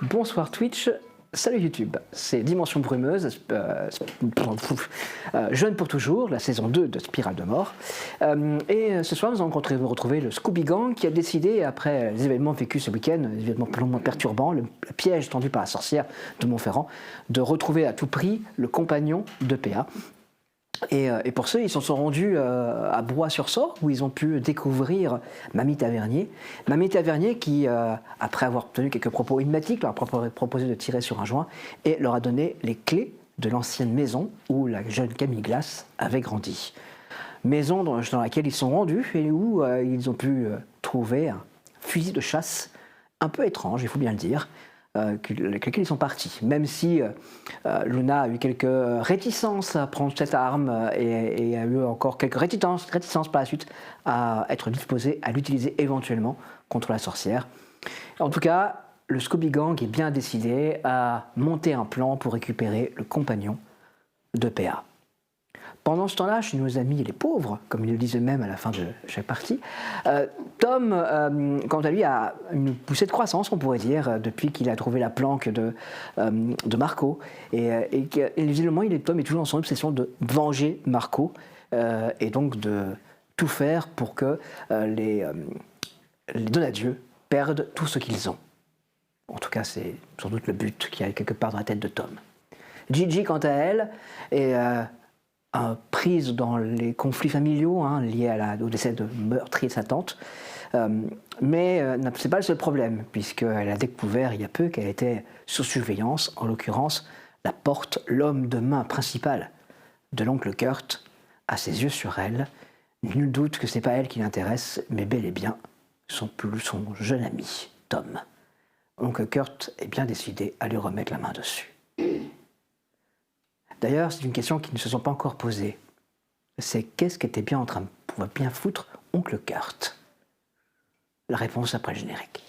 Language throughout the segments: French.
Bonsoir Twitch, salut YouTube, c'est Dimension Brumeuse, Jeune pour toujours, la saison 2 de Spirale de Mort. Et ce soir nous allons retrouver le Scooby Gang qui a décidé, après les événements vécus ce week-end, les événements plus ou moins perturbants, le piège tendu par la sorcière de Montferrand, de retrouver à tout prix le compagnon de PA. Et pour ceux, ils se sont rendus à Broye-sur-Sorgue, où ils ont pu découvrir Mamie Tavernier. Mamie Tavernier qui, après avoir tenu quelques propos énigmatiques, leur a proposé de tirer sur un joint et leur a donné les clés de l'ancienne maison où la jeune Camille Glace avait grandi. Maison dans laquelle ils sont rendus et où ils ont pu trouver un fusil de chasse un peu étrange, il faut bien le dire, avec lequel ils sont partis. Même si Luna a eu quelques réticences à prendre cette arme et a eu encore quelques réticences par la suite à être disposée à l'utiliser éventuellement contre la sorcière. En tout cas, le Scooby Gang est bien décidé à monter un plan pour récupérer le compagnon de PA. Pendant ce temps-là, chez nos amis les pauvres, comme ils le disent eux-mêmes à la fin de chaque partie, Tom, quant à lui, a une poussée de croissance, on pourrait dire, depuis qu'il a trouvé la planque de Marco. Et visiblement, Tom est toujours dans son obsession de venger Marco, et donc de tout faire pour que les Donadieu perdent tout ce qu'ils ont. En tout cas, c'est sans doute le but qui est quelque part dans la tête de Tom. Gigi, quant à elle, est prise dans les conflits familiaux liés au décès de meurtrier de sa tante. Mais ce n'est pas le seul problème, puisqu'elle a découvert il y a peu qu'elle était sous surveillance, en l'occurrence la porte, l'homme de main principal de l'oncle Kurt, a ses yeux sur elle. Nul doute que ce n'est pas elle qui l'intéresse, mais bel et bien son jeune ami, Tom. Oncle Kurt est bien décidé à lui remettre la main dessus. D'ailleurs, c'est une question qui ne se sont pas encore posées. C'est qu'est-ce qu'était bien en train de pouvoir bien foutre oncle Kurt? La réponse après le générique.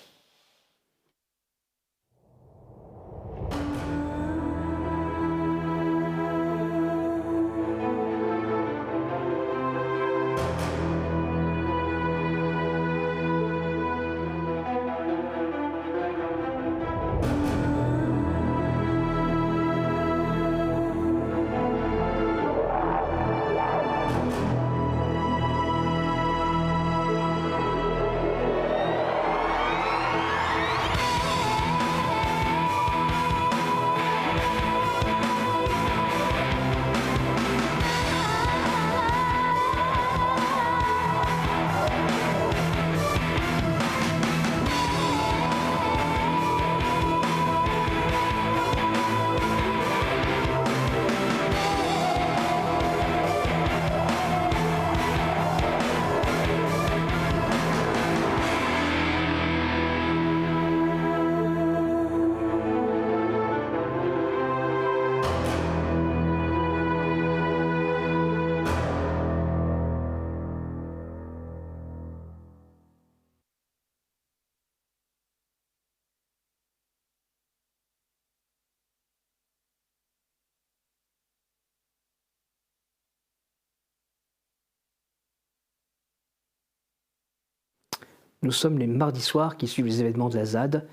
Nous sommes les mardis soirs qui suivent les événements de la ZAD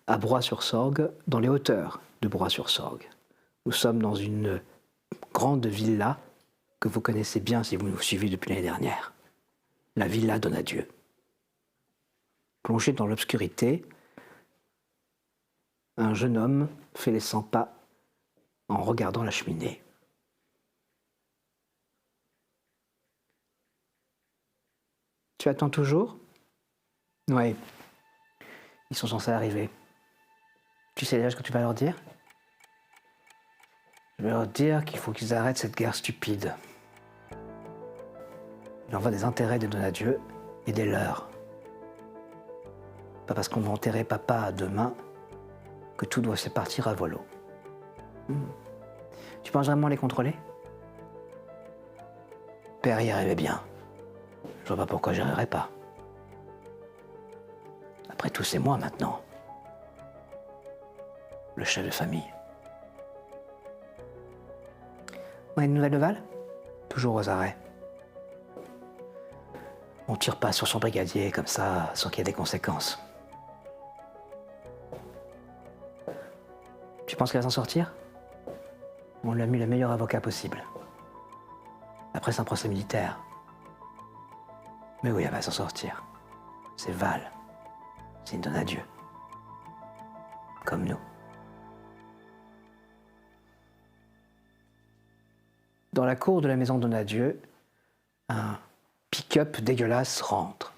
à Broye-sur-Sorgue, dans les hauteurs de Broye-sur-Sorgue. Nous sommes dans une grande villa que vous connaissez bien si vous nous suivez depuis l'année dernière. La villa Donadieu. Plongé dans l'obscurité, un jeune homme fait les 100 pas en regardant la cheminée. Tu attends toujours ? Oui. Ils sont censés arriver. Tu sais déjà ce que tu vas leur dire? Je vais leur dire qu'il faut qu'ils arrêtent cette guerre stupide. Il en va des intérêts des Donadieu et des leurs. Pas parce qu'on va enterrer papa demain que tout doit se partir à volo. Tu penses vraiment les contrôler? Père y arrivait bien. Je vois pas pourquoi j'y arriverais pas. Après tout, c'est moi maintenant. Le chef de famille. On a une nouvelle de Val? Toujours aux arrêts. On tire pas sur son brigadier comme ça, sans qu'il y ait des conséquences. Tu penses qu'elle va s'en sortir? On lui a mis le meilleur avocat possible. Après, c'est un procès militaire. Mais oui, elle va s'en sortir. C'est Val. C'est une Donadieu. Comme nous. Dans la cour de la maison Donadieu, un pick-up dégueulasse rentre.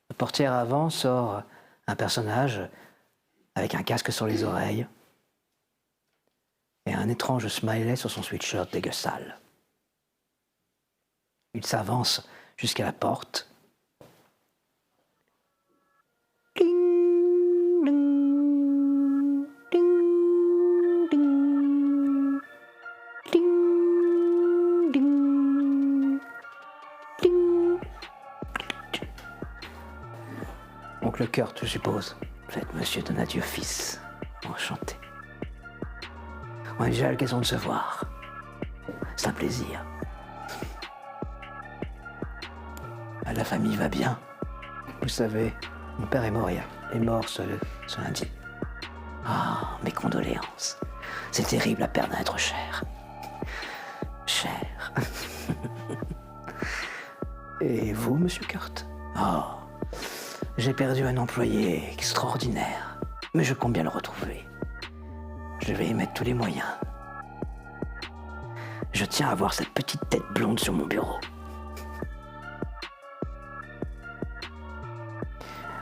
La portière avant sort un personnage avec un casque sur les oreilles et un étrange smiley sur son sweatshirt dégueu sale. Il s'avance jusqu'à la porte. Ding, ding, ding, ding, ding, ding, ding. Oncle Kurt, je suppose. Vous êtes Monsieur Donadieu fils. Enchanté. On a déjà l'occasion de se voir. C'est un plaisir. La famille va bien. Vous savez, mon père est mort ce lundi. Ah, mes condoléances. C'est terrible à perdre un être cher. Cher. Et vous, Monsieur Kurt? Oh, j'ai perdu un employé extraordinaire, mais je compte bien le retrouver. Je vais y mettre tous les moyens. Je tiens à voir cette petite tête blonde sur mon bureau.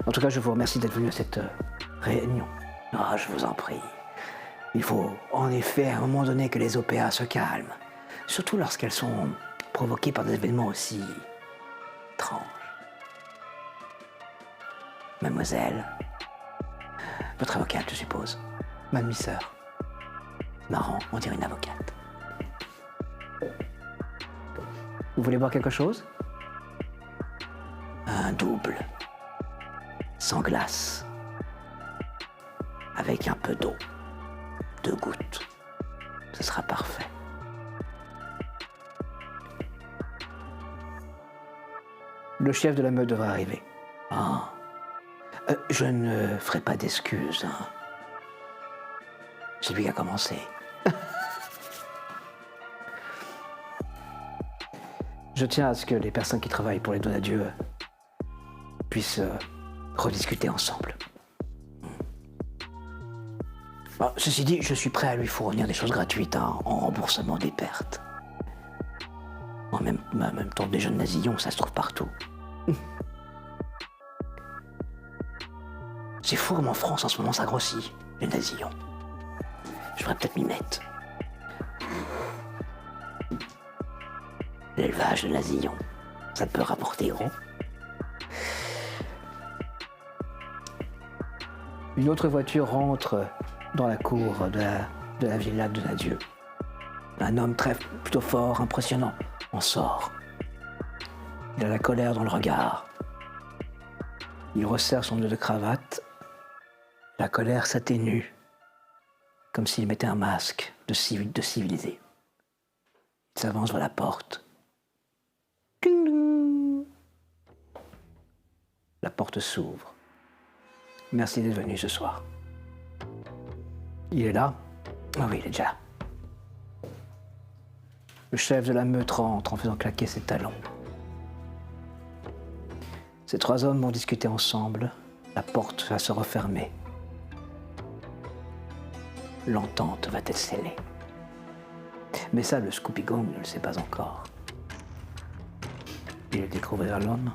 En tout cas, je vous remercie d'être venu à cette réunion. Ah, je vous en prie. Il faut en effet à un moment donné que les OPA se calment, surtout lorsqu'elles sont provoquées par des événements aussi étranges. Mademoiselle, votre avocate, je suppose. Ma demi-sœur. Marrant, on dirait une avocate. Vous voulez boire quelque chose? Un double. Sans glace. Avec un peu d'eau. 2 gouttes. Ce sera parfait. Le chef de la meute devrait arriver. Ah. Je ne ferai pas d'excuses. Hein. C'est lui qui a commencé. Je tiens à ce que les personnes qui travaillent pour les Donadieu puissent rediscuter ensemble. Bon, ceci dit, je suis prêt à lui fournir des choses gratuites hein, en remboursement des pertes. En même temps, des jeunes nasillons, ça se trouve partout. C'est fou comme en France, en ce moment, ça grossit, les nasillons. Je devrais peut-être m'y mettre. L'élevage de nasillons, ça peut rapporter gros. Une autre voiture rentre dans la cour de la villa de Donadieu. Un homme plutôt fort, impressionnant, en sort. Il a la colère dans le regard. Il resserre son nœud de cravate. La colère s'atténue, comme s'il mettait un masque de civilisé. Il s'avance vers la porte. Ding ding. La porte s'ouvre. Merci d'être venu ce soir. Il est là? Ah oui, il est déjà là. Le chef de la meute rentre en faisant claquer ses talons. Ces 3 hommes vont discuter ensemble. La porte va se refermer. L'entente va être scellée. Mais ça, le Scooby Gang ne le sait pas encore. Il découvrira l'homme.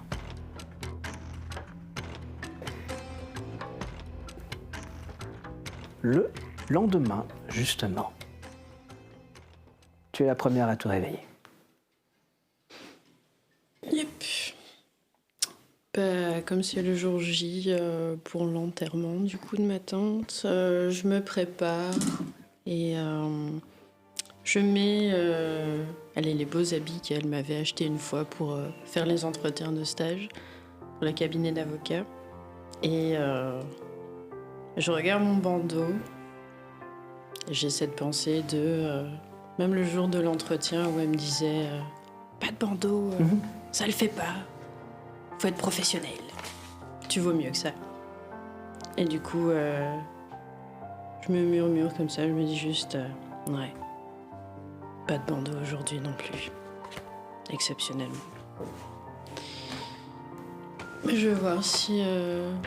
Le lendemain, justement, tu es la première à te réveiller. Yep. Bah, comme c'est le jour J pour l'enterrement du coup de ma tante, je me prépare et je mets les beaux habits qu'elle m'avait achetés une fois pour faire les entretiens de stage pour le cabinet d'avocat. Et je regarde mon bandeau. J'ai cette pensée de... même le jour de l'entretien où elle me disait pas de bandeau, ça le fait pas. Faut être professionnel. Tu vaux mieux que ça. Et du coup, Je me murmure comme ça, je me dis juste, ouais, pas de bandeau aujourd'hui non plus, exceptionnellement. Je vais voir si...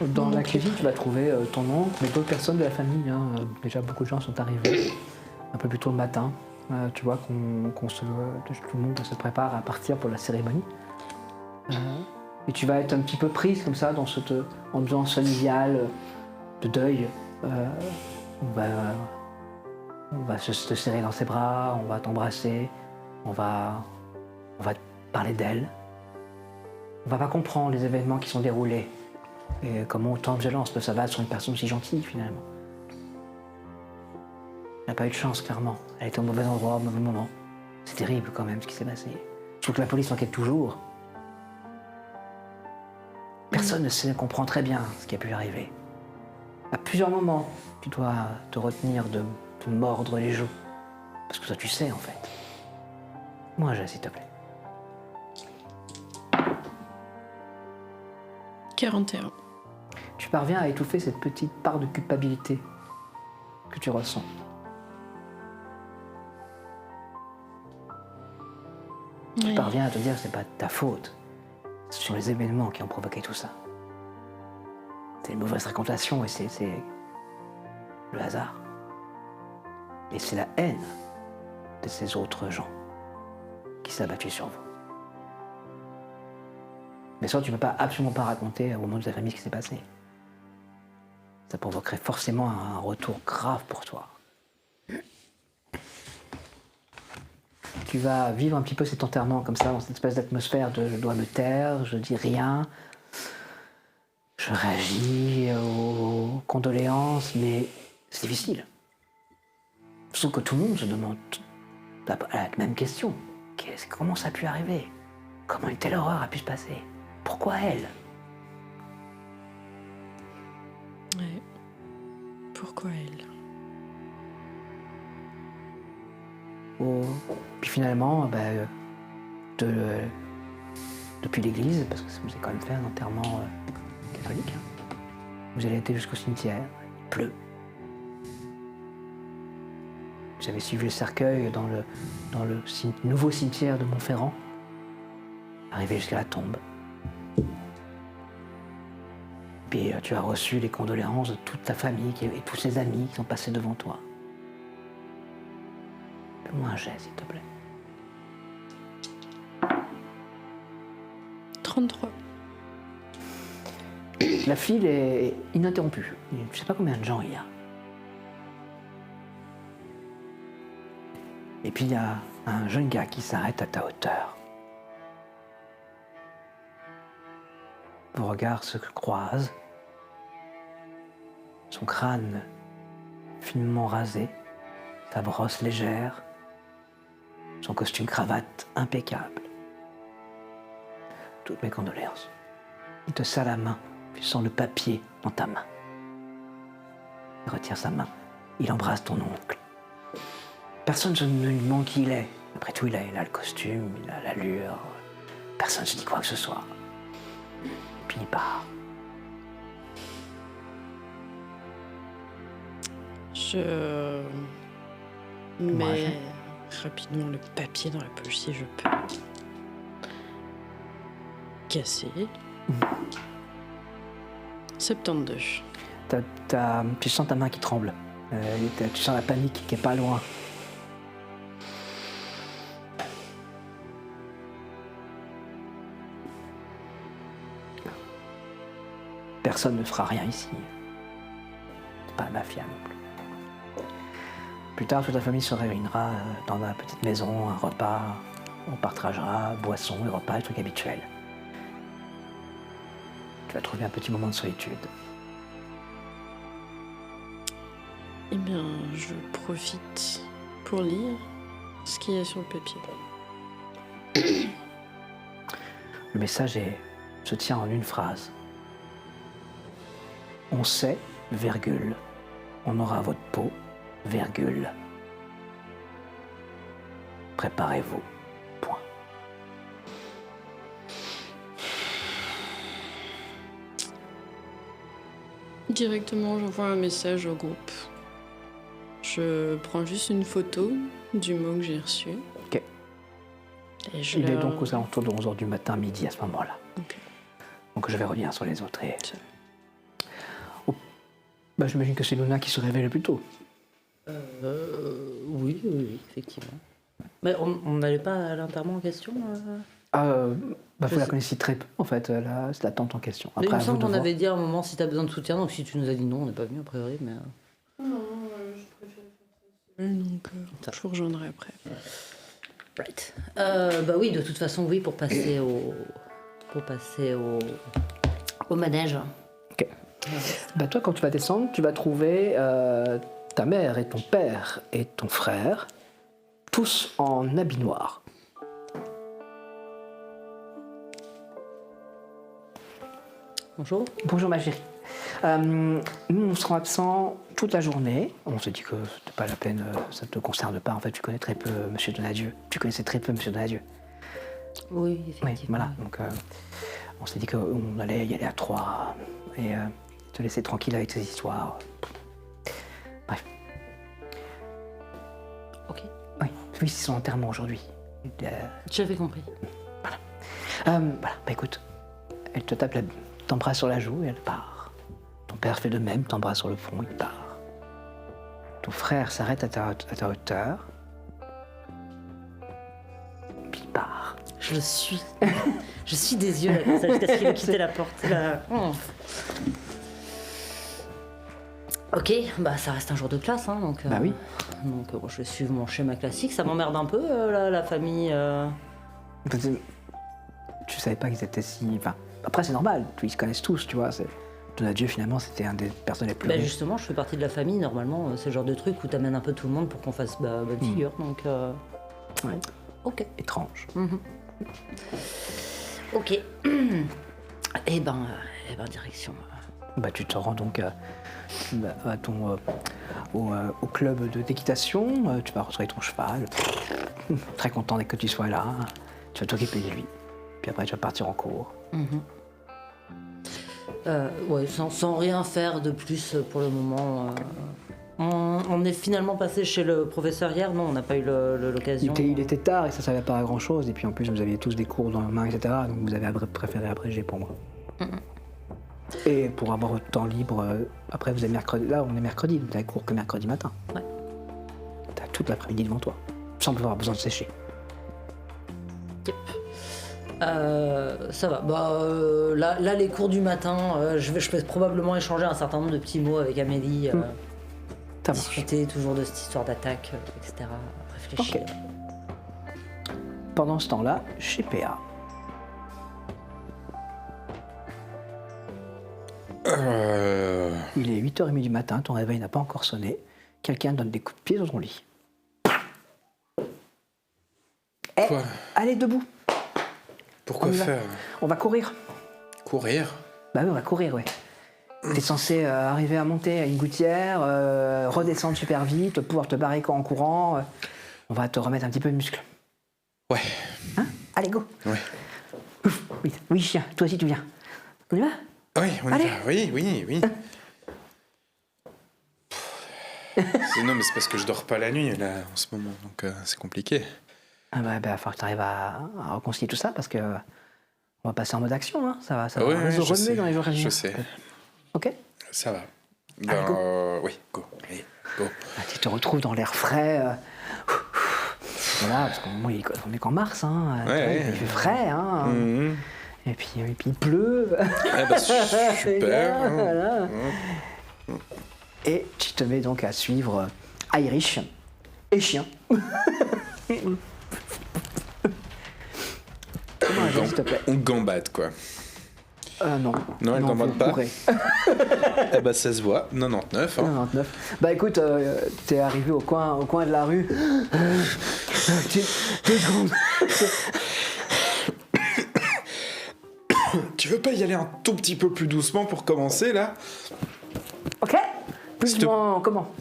Dans la cuisine, tu vas trouver ton oncle, mais d'autres personnes de la famille. Hein. Déjà, beaucoup de gens sont arrivés un peu plus tôt le matin. Tu vois tout le monde se prépare à partir pour la cérémonie. Et tu vas être un petit peu prise comme ça dans cette ambiance familiale de deuil. On va te serrer dans ses bras, on va t'embrasser, on va te parler d'elle. On va pas comprendre les événements qui sont déroulés et comment autant de violence peut s'abattre sur une personne si gentille finalement. Elle n'a pas eu de chance clairement, elle était au mauvais endroit au mauvais moment. C'est terrible quand même ce qui s'est passé. Je trouve que la police enquête toujours. Personne ne comprend très bien ce qui a pu lui arriver. À plusieurs moments, tu dois te retenir de te mordre les joues. Parce que ça tu sais en fait. Moi j'ai, s'il te plaît. 41. Tu parviens à étouffer cette petite part de culpabilité que tu ressens. Tu parviens à te dire que c'est pas de ta faute. Ce sont les événements qui ont provoqué tout ça. C'est une mauvaise fréquentation et c'est le hasard. Et c'est la haine de ces autres gens qui s'est abattue sur vous. Mais ça, tu ne peux pas absolument pas raconter au moment de ta famille ce qui s'est passé. Ça provoquerait forcément un retour grave pour toi. Tu vas vivre un petit peu cet enterrement comme ça, dans cette espèce d'atmosphère de je dois me taire, je dis rien, je réagis aux condoléances, mais c'est difficile. Sauf que tout le monde se demande la même question. Comment ça a pu arriver? Comment une telle horreur a pu se passer? Pourquoi elle? Ouais. Pourquoi elle? Puis finalement, depuis l'église, parce que vous avez quand même fait un enterrement catholique, hein, vous allez été jusqu'au cimetière, il pleut. Vous avez suivi le cercueil dans le nouveau cimetière de Montferrand, arrivé jusqu'à la tombe. Puis tu as reçu les condoléances de toute ta famille et tous ses amis qui sont passés devant toi. Fais-moi un jet, s'il te plaît. 33. La file est ininterrompue. Je ne sais pas combien de gens il y a. Et puis il y a un jeune gars qui s'arrête à ta hauteur. Vos regards se croisent. Son crâne finement rasé, sa brosse légère, son costume cravate impeccable. Toutes mes condoléances. Il te serre la main, tu sens le papier dans ta main. Il retire sa main, il embrasse ton oncle. Personne ne lui demande qui il est. Après tout, il a le costume, il a l'allure. Personne ne se dit quoi que ce soit. Puis il part. Je mets rapidement le papier dans la poche si je peux. Cassé. 72. Tu sens ta main qui tremble. Tu sens la panique qui est pas loin. Personne ne fera rien ici. C'est pas la mafia non plus. Plus tard, toute la famille se réunira dans la petite maison, un repas. On partagera boissons et repas, les trucs habituels. Tu vas trouver un petit moment de solitude. Eh bien, je profite pour lire ce qu'il y a sur le papier. Le message se tient en une phrase. On sait, virgule, on aura votre peau, virgule. Préparez-vous, point. Directement, j'envoie un message au groupe Je prends juste une photo du mot que j'ai reçu. Ok. Et Il est donc aux alentours de 11h du matin, midi à ce moment-là. Ok. Donc je vais revenir sur les autres. Et... Ça. Bah, j'imagine que c'est Luna qui se réveille le plus tôt. Oui, effectivement. Mais on n'allait pas à l'enterrement en question Vous la connaissez très peu, en fait, c'est la tante en question. Mais il me à vous semble de qu'on voir. avait dit à un moment si t'as besoin de soutien, donc si tu nous as dit non, on n'est pas venu a priori, mais... Non, je préfère faire ça seule, donc je vous rejoindrai après. Right. Bah oui, de toute façon, oui, pour passer au manège. Ok. Bah, toi, quand tu vas descendre, tu vas trouver ta mère et ton père et ton frère, tous en habit noir. Bonjour. Bonjour ma chérie. Nous, on sera absents toute la journée. On s'est dit que c'était pas la peine, ça ne te concerne pas. En fait, tu connais très peu Monsieur Donadieu. Tu connaissais très peu Monsieur Donadieu. Oui, effectivement. Oui, voilà. Donc, on s'est dit qu'on allait y aller à 3 et te laisser tranquille avec tes histoires. Bref. Ok. Oui, c'est son enterrement aujourd'hui. J'avais compris. Voilà, bah écoute, elle te tape t'embrasse sur la joue et elle part. Ton père fait de même, t'embrasse sur le front, il part. Ton frère s'arrête à ta hauteur, puis il part. Je suis des yeux là, comme ça, jusqu'à ce qu'il ait quitté la porte. Là. Ok, bah ça reste un jour de classe, hein, donc... Bah oui. Donc bon, je vais suivre mon schéma classique. Ça m'emmerde un peu, la famille... Tu savais pas qu'ils étaient si... Enfin, après c'est normal, ils se connaissent tous, tu vois. Donadieu finalement c'était un des personnes les plus Bah riches. justement, je fais partie de la famille, normalement, c'est le genre de truc où t'amènes un peu tout le monde pour qu'on fasse bonne figure, donc... Ouais. Ok. Étrange. Ok. Eh ben, direction... Bah, tu te rends donc à ton, au club d'équitation, tu vas retrouver ton cheval, très content dès que tu sois là, tu vas t'occuper de lui, puis après tu vas partir en cours. Ouais, sans rien faire de plus pour le moment. On est finalement passé chez le professeur hier, non, on n'a pas eu l'occasion. Il était tard et ça servait pas à grand chose, et puis en plus vous aviez tous des cours dans la main, etc., donc vous avez préféré abréger pour moi. Et pour avoir votre temps libre, après vous avez mercredi, là on est mercredi, vous avez cours que mercredi matin. Ouais. T'as toute l'après-midi devant toi, sans avoir besoin de sécher. Yep. Ça va. Bah, là, les cours du matin, je vais probablement échanger un certain nombre de petits mots avec Amélie. Ça marche. Discuter toujours de cette histoire d'attaque, etc. Réfléchir. Ok. Pendant ce temps-là, chez PA. Il est 8h30 du matin, ton réveil n'a pas encore sonné. Quelqu'un donne des coups de pied dans ton lit. Quoi ? Allez, debout. Pourquoi On y va. faire ? On va courir. Courir ? Bah oui, on va courir, ouais. T'es censé arriver à monter à une gouttière, redescendre super vite, pouvoir te barrer en courant. On va te remettre un petit peu de muscle. Ouais. Hein ? Allez, go. Ouais. Ouf, oui, chien, toi aussi tu viens. On y va ? Oui, on y Allez. va. Oui. Non, mais c'est parce que je dors pas la nuit, là, en ce moment, donc c'est compliqué. Ah bah, il va falloir que tu arrives à reconcilier tout ça parce que on va passer en mode action, hein. Ça va Ouais, se je remuer sais, dans les jours à venir. je sais. Ok. Ça va. Allez, go. Oui, go. Allez, go. Ah, tu te retrouves dans l'air frais. Voilà, parce qu'on est qu'en mars, hein. Tu vois, Ouais. il fait frais, hein. Mhm. Et puis il pleut. Ah bah, super. hein. Voilà. Et tu te mets donc à suivre Irish et chien. Comment agir, s'il te plaît? On gambade, quoi. Non. Non, elle gambade vous pas. courez. Eh bah, ça se voit. 99, hein. 99. Bah écoute, t'es arrivé au coin de la rue. 2 secondes. Tu veux pas y aller un tout petit peu plus doucement pour commencer, là ? Ok. Plus loin, comment?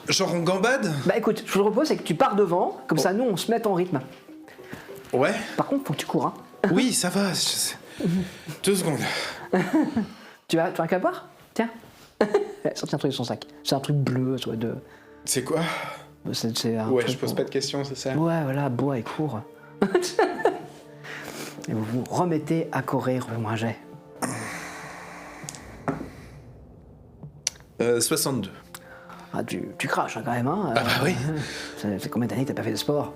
Genre, on gambade ? Bah écoute, je vous le propose, c'est que tu pars devant, comme ça nous on se met en rythme. Ouais. Par contre, faut que tu cours, hein. Oui, ça va. 2 secondes. Tu as un câble à boire? Tiens. Elle sortit un truc de son sac. C'est un truc bleu, soit de C'est quoi? C'est un Ouais, truc je pose pour- pas de questions, c'est ça? Ouais, voilà, bois et court. Et vous vous remettez à courir, fais-moi un jet. 62. Ah, tu craches hein, quand même, hein. Ah bah oui. C'est combien d'années que t'as pas fait de sport?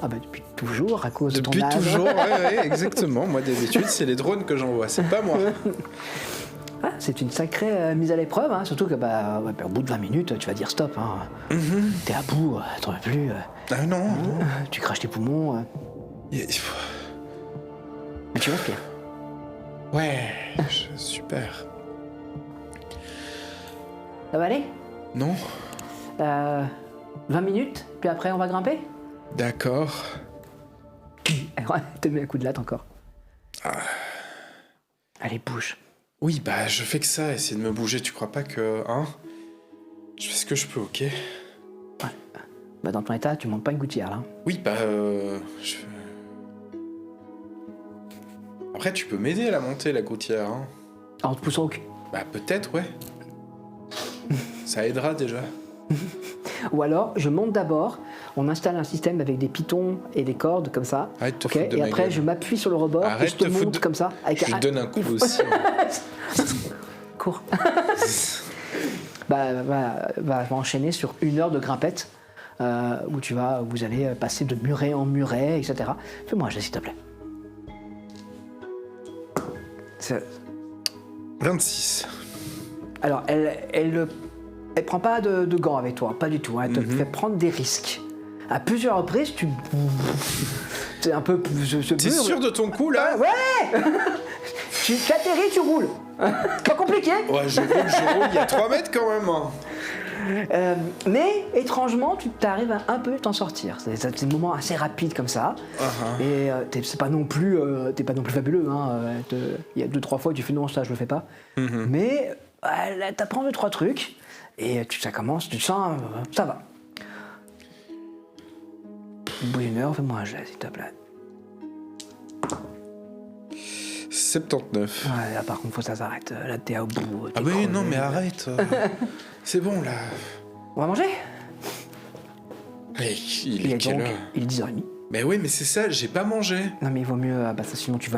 Ah bah depuis toujours, à cause de Depuis ton âge. toujours, ouais, exactement. Moi, d'habitude, c'est les drones que j'envoie, c'est pas moi. Ah, c'est une sacrée mise à l'épreuve, hein, surtout que au bout de 20 minutes, tu vas dire stop. Hein. T'es à bout, t'en veux plus. Ah non. Tu craches tes poumons. Et- Mais tu respires. Ouais, super. Ça va aller Non? 20 minutes, puis après on va grimper. D'accord. Te mets un coup de latte encore. Allez, bouge. Oui, bah, je fais que ça, essayer de me bouger. Tu crois pas que... Hein? Je fais ce que je peux, ok? Bah, dans ton état, tu montes pas une gouttière là. Oui, bah, je... Après, tu peux m'aider à la monter, la gouttière, hein? En te poussant au cul. Bah, peut-être, ouais. Ça aidera, déjà. Ou alors, je monte d'abord, on installe un système avec des pitons et des cordes comme ça. Arrête de te Ok, foutre de et ma après, gueule. je m'appuie sur le rebord Arrête et je te de foutre monte de- comme ça. Avec Je lui donne un coup aussi. Cours. Va enchaîner sur 1 heure de grimpette où vous allez passer de muret en muret, etc. Fais-moi un jet, s'il te plaît. 26. Alors, elle prend pas de gants avec toi, pas du tout. Hein. Elle te fait prendre des risques. À plusieurs reprises, c'est un peu... T'es sûr de ton coup, là? Ouais. Tu atterris, tu roules. Pas compliqué. Ouais, je roule, il y a 3 mètres quand même. Hein. Mais étrangement, tu arrives à un peu t'en sortir. C'est des moments assez rapides comme ça. Et c'est pas non plus, t'es pas non plus fabuleux. Hein. Il y a 2-3 fois où tu fais non, ça je le fais pas. Mais t'apprends 2-3 trucs et ça commence, tu sens, ça va. Au bout d'1 heure, fais-moi un jet, s'il te plaît. 79. Ouais, là par contre, faut que ça s'arrête. Là, t'es au bout. Ah oui, non, mais arrête. C'est bon, là. On va manger. Mais il est quelle donc, heure? il est 10h30. Mais oui, mais c'est ça, j'ai pas mangé. Non, mais il vaut mieux, ça, sinon tu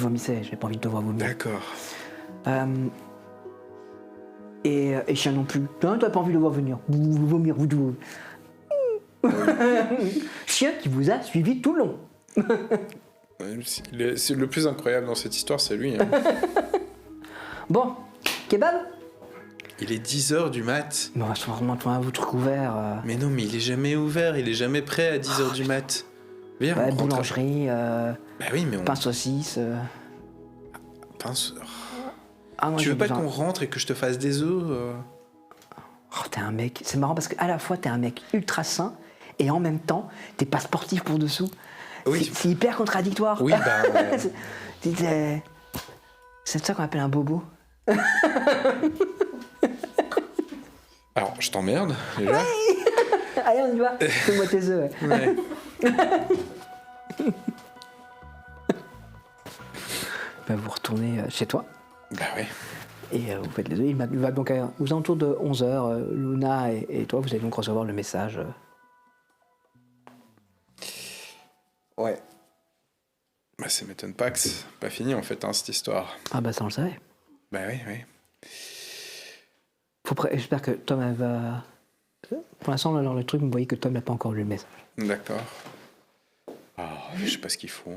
vomissais. J'ai pas envie de te voir vomir. D'accord. Et chien non plus. Non, t'as pas envie de le voir venir. Vous vomir, vous deux. Chien qui vous a suivi tout le long. C'est le plus incroyable dans cette histoire, c'est lui. Hein. Bon, kebab. Il est 10h du mat. Bon, on va se remonter un truc ouvert. Mais non, mais il est jamais ouvert, il est jamais prêt à 10h du mat. Viens, Ouais, on rentre. boulangerie, Bah oui, mais on... pain saucisse. Pince... Ah, moi, Tu j'ai veux pas besoin- qu'on rentre et que je te fasse des œufs Oh, t'es un mec. C'est marrant parce qu'à la fois t'es un mec ultra sain et en même temps t'es pas sportif pour dessous. Oui. C'est hyper contradictoire. Oui, bah... C'est ça qu'on appelle un bobo. Alors, je t'emmerde, déjà. Allez, on y va. Fais-moi tes œufs. Ouais. Ouais. Bah, vous retournez chez toi Bah ouais. et vous faites les œufs. Il va donc aux alentours de 11h. Luna et toi, vous allez donc recevoir le message. Ouais. Bah ça m'étonne pas que c'est pas fini en fait, hein, cette histoire. Ah bah ça on le savait. Bah oui, oui. J'espère que Tom elle va... Pour l'instant, dans le truc, vous voyez que Tom n'a pas encore lu le message. D'accord. Ah, je sais pas ce qu'il faut.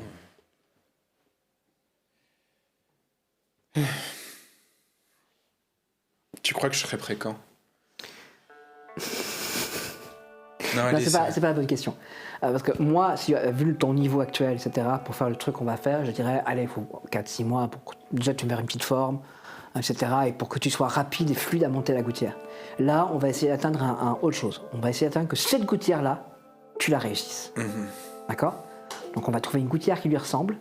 Tu crois que je serai prêt quand? Non, Non, allez, c'est pas la bonne question. Parce que moi, vu ton niveau actuel, etc., pour faire le truc qu'on va faire, je dirais, allez, il faut 4-6 mois pour que déjà tu me une petite forme, etc., et pour que tu sois rapide et fluide à monter la gouttière. Là, on va essayer d'atteindre un autre chose. On va essayer d'atteindre que cette gouttière-là, tu la réussisses. D'accord? Donc on va trouver une gouttière qui lui ressemble,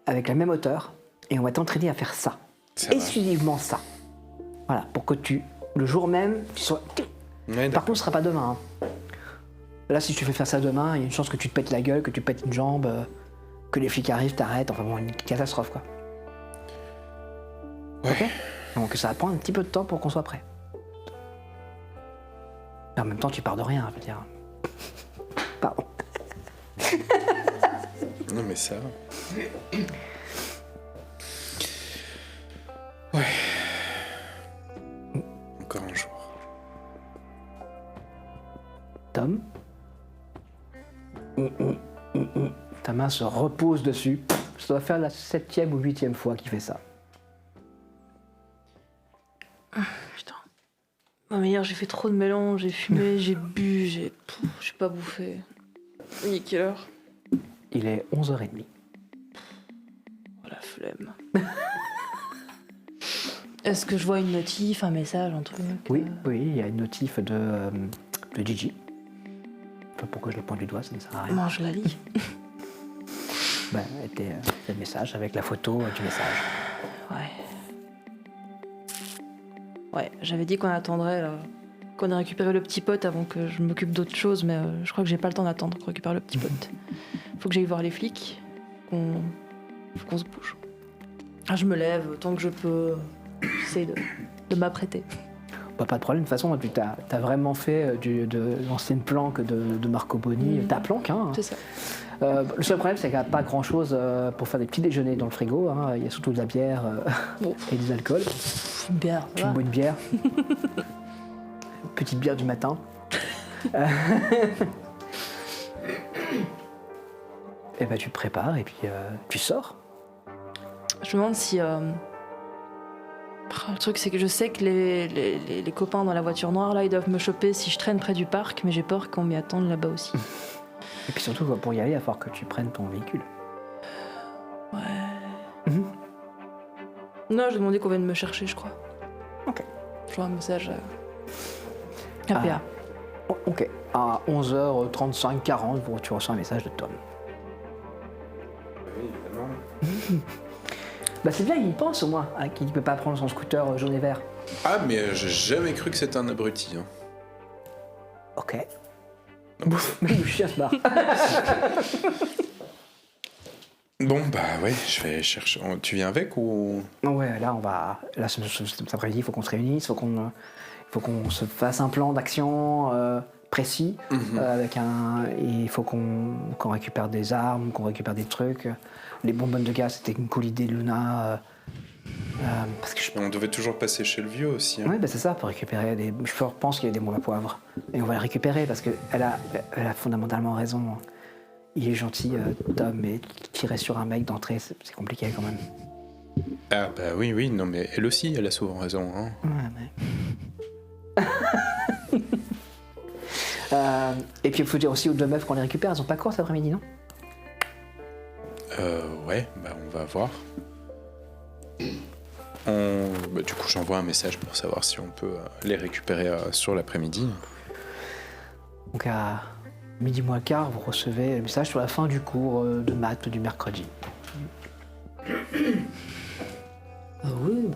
avec la même hauteur, et on va t'entraîner à faire ça. Ça va. Exclusivement ça. Voilà, pour que le jour même, tu sois... Ouais, Par contre, ce sera pas demain. Hein. Là, si tu fais faire ça demain, il y a une chance que tu te pètes la gueule, que tu pètes une jambe, que les flics arrivent, t'arrêtent, enfin bon, une catastrophe quoi. Ouais. Ok. Donc ça va prendre un petit peu de temps pour qu'on soit prêt. En même temps, tu pars de rien, je veux dire. Pardon. Non, mais ça. Ouais. Encore un jour. Tom. Ta main se repose dessus. Ça doit faire la 7e ou 8e fois qu'il fait ça. Putain. Non mais hier j'ai fait trop de mélange, j'ai fumé, j'ai bu, j'ai pas bouffé. Il est quelle heure? Il est 11h30. Oh la flemme. Est-ce que je vois une notif, un message, un truc? Oui, il y a une notif de Gigi. Pas pourquoi je le pointe du doigt, ça ne sert à rien. Non, je la lis. Était le message avec la photo du message. Ouais, j'avais dit qu'on attendrait, qu'on ait récupéré le petit pote avant que je m'occupe d'autre chose, mais je crois que j'ai pas le temps d'attendre qu'on récupère le petit pote. Faut que j'aille voir les flics, faut qu'on se bouge. Ah, je me lève autant que je peux, j'essaie de m'apprêter. Pas de problème, de toute façon, tu as vraiment fait de l'ancienne planque de Marco Boni, ta planque. Hein. C'est ça. Le seul problème, c'est qu'il n'y a pas grand-chose pour faire des petits déjeuners dans le frigo. Hein. Il y a surtout de la bière et des alcools. Une bière, Tu bois une bière. Petite bière du matin. Et ben tu te prépares et puis tu sors. Je me demande si... Le truc, c'est que je sais que les copains dans la voiture noire, là, ils doivent me choper si je traîne près du parc, mais j'ai peur qu'on m'y attende là-bas aussi. Et puis surtout, pour y aller, il va falloir que tu prennes ton véhicule. Ouais. Non, j'ai demandé qu'on vienne me chercher, je crois. Ok. Je vois un message à PA. Ok. À 11h35, 40, tu reçois un message de Tom. Oui, évidemment. C'est bien, il pense au moins, qu'il ne peut pas prendre son scooter jaune et vert. Ah, mais j'ai jamais cru que c'était un abruti. Hein. Ok. Mais le chien se barre. Bon, ouais, je vais chercher. Tu viens avec ou... Ouais, là, on va. Là, cet après-midi, il faut qu'on se réunisse, il faut qu'on se fasse un plan d'action précis. Avec et il faut qu'on récupère des armes, qu'on récupère des trucs. Les bonbonnes de gaz, c'était une cool idée de Luna. Parce que On devait toujours passer chez le vieux aussi. Hein. Oui, c'est ça, pour récupérer des. Je pense qu'il y a des bons à poivre. Et on va les récupérer parce qu'elle a fondamentalement raison. Il est gentil, Tom, mais tirer sur un mec d'entrée, c'est compliqué quand même. Ah, oui, non, mais elle aussi, elle a souvent raison. Hein. Ouais. Et puis il faut dire aussi aux deux meufs qu'on les récupère, elles ont pas cours cet après-midi, non? Ouais, on va voir. Du coup, j'envoie un message pour savoir si on peut les récupérer sur l'après-midi. Donc à 12h15, vous recevez le message sur la fin du cours de maths du mercredi. Oui,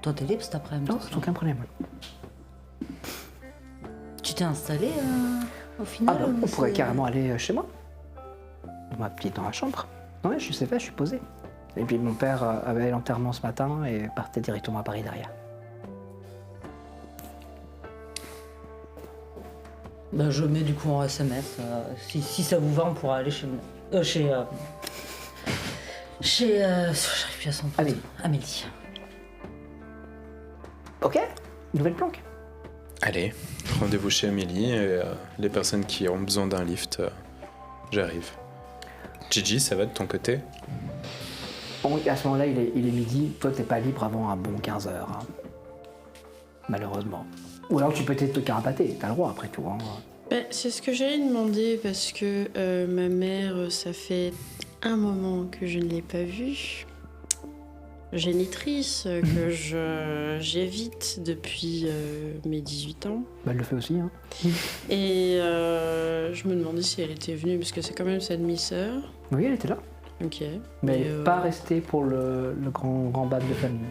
toi t'es libre cet après-midi. Non, c'est aucun problème. Tu t'es installé au final? On pourrait carrément aller chez moi. Dans la chambre. Non, je sais pas, je suis posé. Et puis mon père avait l'enterrement ce matin et partait directement à Paris derrière. Je mets du coup en SMS. Si ça vous va, on pourra aller chez j'arrive plus à son prénom. Amélie. Ok, nouvelle planque. Allez, rendez-vous chez Amélie et les personnes qui ont besoin d'un lift, j'arrive. Gigi, ça va de ton côté? À ce moment-là, il est midi. Toi, t'es pas libre avant un bon 15h. Hein. Malheureusement. Ou alors tu peux peut-être te carapater. T'as le droit après tout. Hein. C'est ce que j'allais demander parce que ma mère, ça fait un moment que je ne l'ai pas vue. Génitrice que j'évite depuis mes 18 ans. Elle le fait aussi. Hein. Et je me demandais si elle était venue parce que c'est quand même sa demi-sœur. Oui, elle était là. Ok. Mais pas restée pour le grand bal de famille.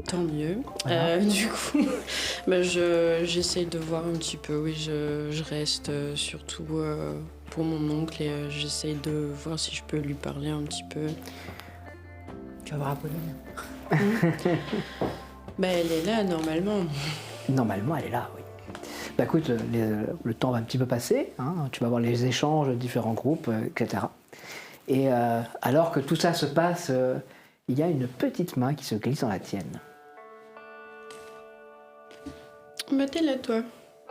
Tant mieux. Voilà. Du coup, j'essaye de voir un petit peu. Oui, je reste surtout pour mon oncle et j'essaye de voir si je peux lui parler un petit peu. Tu vas voir Apolline. Elle est là normalement. Normalement, elle est là, oui. Bah écoute, le temps va un petit peu passer, hein, tu vas voir les échanges de différents groupes, etc. Et alors que tout ça se passe, il y a une petite main qui se glisse dans la tienne. Bah t'es là, toi.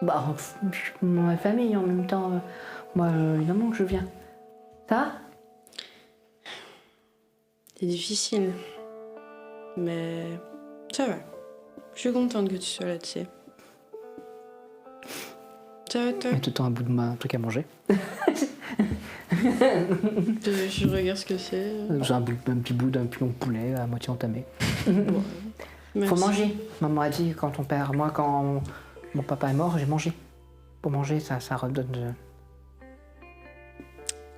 Bah, je suis dans ma famille en même temps. Moi, évidemment que je viens. Ça va? C'est difficile. Mais ça va. Je suis contente que tu sois là, tu sais. Ça va, toi? Et tout le temps un bout de main, un truc à manger. Je regarde ce que c'est. J'ai un petit bout d'un pilon de poulet à moitié entamé. Bon, Faut merci. manger. Maman a dit quand ton père, moi quand mon papa est mort, j'ai mangé. Pour manger, ça redonne de...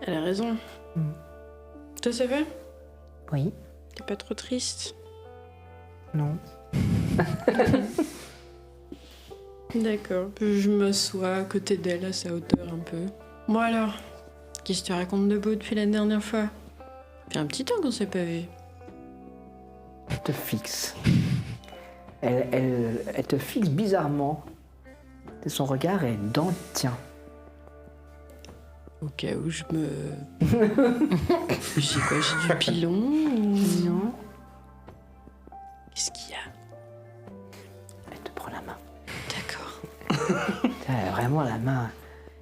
Elle a raison. Toi, ça va? Oui, T'es pas trop triste? non. D'accord. Je m'assois à côté d'elle, à sa hauteur un peu. Bon alors, qu'est-ce que tu racontes de beau depuis la dernière fois? Ça fait un petit temps qu'on s'est pas vu. Elle te fixe. Elle te fixe bizarrement. Et son regard est dans le tien. Au cas où je me... J'ai quoi? J'ai du pilon ou... Non. Qu'est-ce qu'il y a? Elle te prend la main. D'accord. Elle a vraiment la main.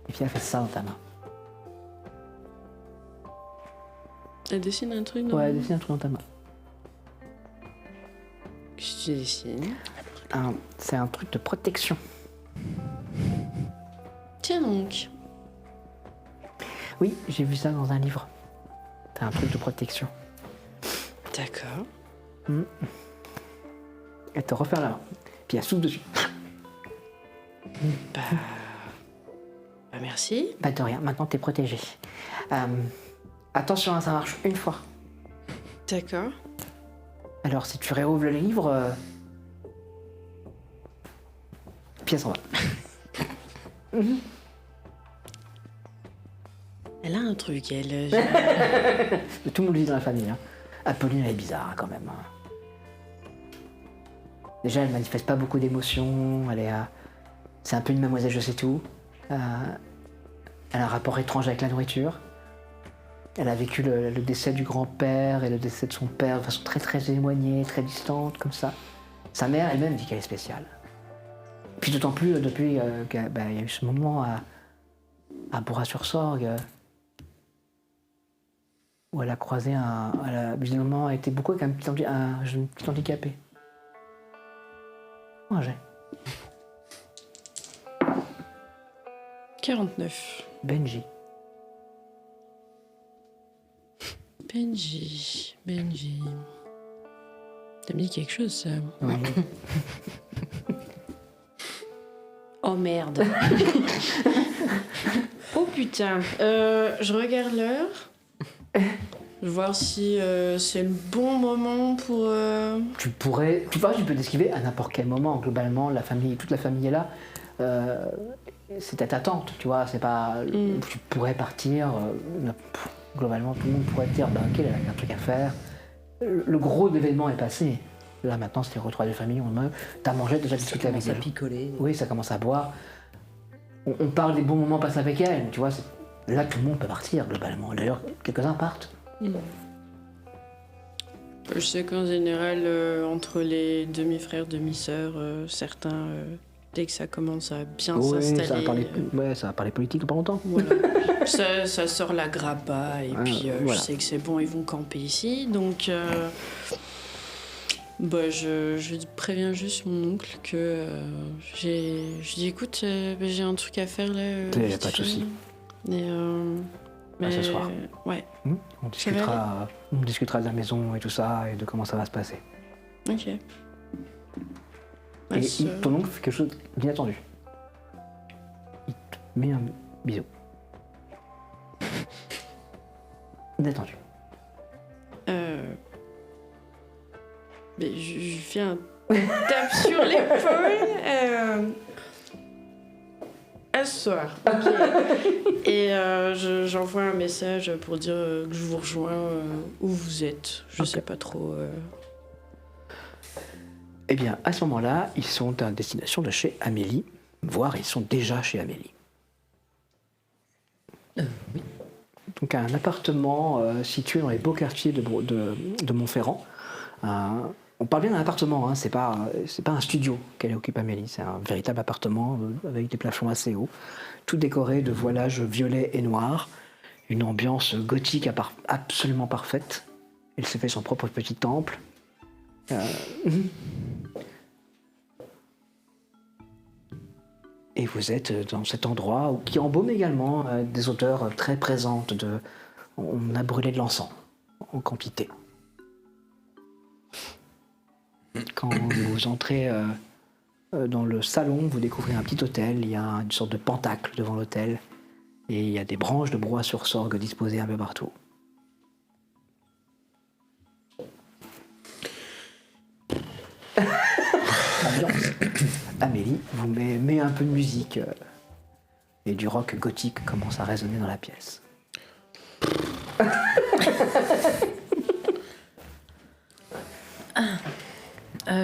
Et puis elle fait ça dans ta main. Elle dessine un truc dans Ouais, elle dessine un truc dans ta main. Qu'est-ce que tu dessines? C'est un truc de protection. Tiens donc. Oui, j'ai vu ça dans un livre. C'est un truc de protection. D'accord. Elle te referme la main. Puis elle souffle dessus. Bah merci. Bah de rien, maintenant t'es protégé. Attention, hein, ça marche une fois. D'accord. Alors si tu réouvres le livre, puis elle s'en va. Elle a un truc, elle. Tout le monde le dit dans la famille. Hein. Apolline, elle est bizarre hein, quand même. Hein. Déjà, elle manifeste pas beaucoup d'émotions. C'est un peu une mademoiselle je sais tout. Elle a un rapport étrange avec la nourriture. Elle a vécu le décès du grand-père et le décès de son père de façon très très éloignée, très distante, comme ça. Sa mère elle-même dit qu'elle est spéciale. Puis d'autant plus depuis qu'il y a eu ce moment à Bourras-sur-Sorgue où elle a croisé elle a visiblement été beaucoup avec un petit handicapé. Ouais, 49. Benji. Benji. T'as mis quelque chose, ça? Ouais. Oh merde. Oh putain. Je regarde l'heure. Je vais voir si c'est le bon moment pour... Tu peux t'esquiver à n'importe quel moment. Globalement, toute la famille est là. C'est à ta tante, tu vois. C'est pas. Tu pourrais partir. Globalement, tout le monde pourrait te dire, bah ok, il y a un truc à faire. Le gros de l'événement est passé. Là maintenant, c'est les retrouvailles de famille. T'as mangé, déjà discuté avec elle. Ça picoler. Oui, ça commence à boire. On parle des bons moments passés avec elle, tu vois. Là, tout le monde peut partir globalement. D'ailleurs, quelques-uns partent. Je sais qu'en général, entre les demi-frères, demi-sœurs, certains, dès que ça commence à bien s'installer... ça va parler politique pas longtemps. Voilà. ça sort la grappa, et puis voilà. je sais que c'est bon, ils vont camper ici, donc... je préviens juste mon oncle que je dis écoute, j'ai un truc à faire là. Pas de souci. Mais ce soir. Ouais. On discutera de la maison et tout ça et de comment ça va se passer. Ok. Et ton oncle fait quelque chose d'inattendu. Il te met un bisou. Inattendu. Mais je lui fais un tape sur l'épaule. À ce soir. Ok. Et j'envoie un message pour dire que je vous rejoins où vous êtes. Je sais pas trop. Eh bien, à ce moment-là, ils sont à destination de chez Amélie, voire ils sont déjà chez Amélie. Oui. Donc un appartement situé dans les beaux quartiers de Montferrand. On parle bien d'un appartement, hein, c'est pas un studio qu'elle occupe Amélie, c'est un véritable appartement avec des plafonds assez hauts, tout décoré de voilages violets et noirs, une ambiance gothique absolument parfaite. Elle s'est fait son propre petit temple. Et vous êtes dans cet endroit qui embaume également des odeurs très présentes. On a brûlé de l'encens en quantité. Quand vous entrez dans le salon, vous découvrez un petit hôtel. Il y a une sorte de pentacle devant l'hôtel. Et il y a des branches de bois sur sorgue disposées un peu partout. Ambiance. Amélie vous met un peu de musique et du rock gothique commence à résonner dans la pièce.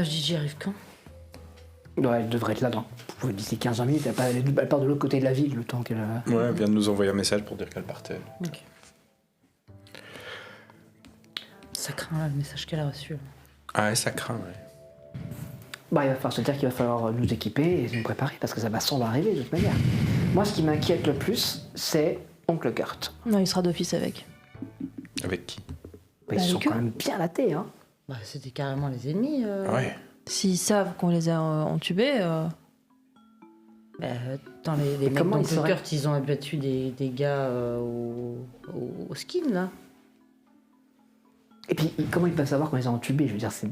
J'y arrive quand? Ouais, elle devrait être là d'ici 15 minutes. Elle part de l'autre côté de la ville le temps qu'elle. Ouais, elle vient de nous envoyer un message pour dire qu'elle partait. Ok. Ça craint là, le message qu'elle a reçu. Ah ouais, ça craint, ouais. Bah, il va falloir se dire qu'il va falloir nous équiper et nous préparer parce que ça va sans arriver de toute manière. Moi, ce qui m'inquiète le plus, c'est Oncle Kurt. Non, il sera d'office avec. Avec qui? Ils sont avec eux. quand même bien latés, hein. Bah, c'était carrément les ennemis. Ouais. S'ils savent qu'on les a entubés, Bah, dans les mecs comment d'Oncle ils sauraient Kurt, ils ont abattu des gars au skin, là. Et puis, comment ils peuvent savoir qu'on les a entubés? Je veux dire, c'est.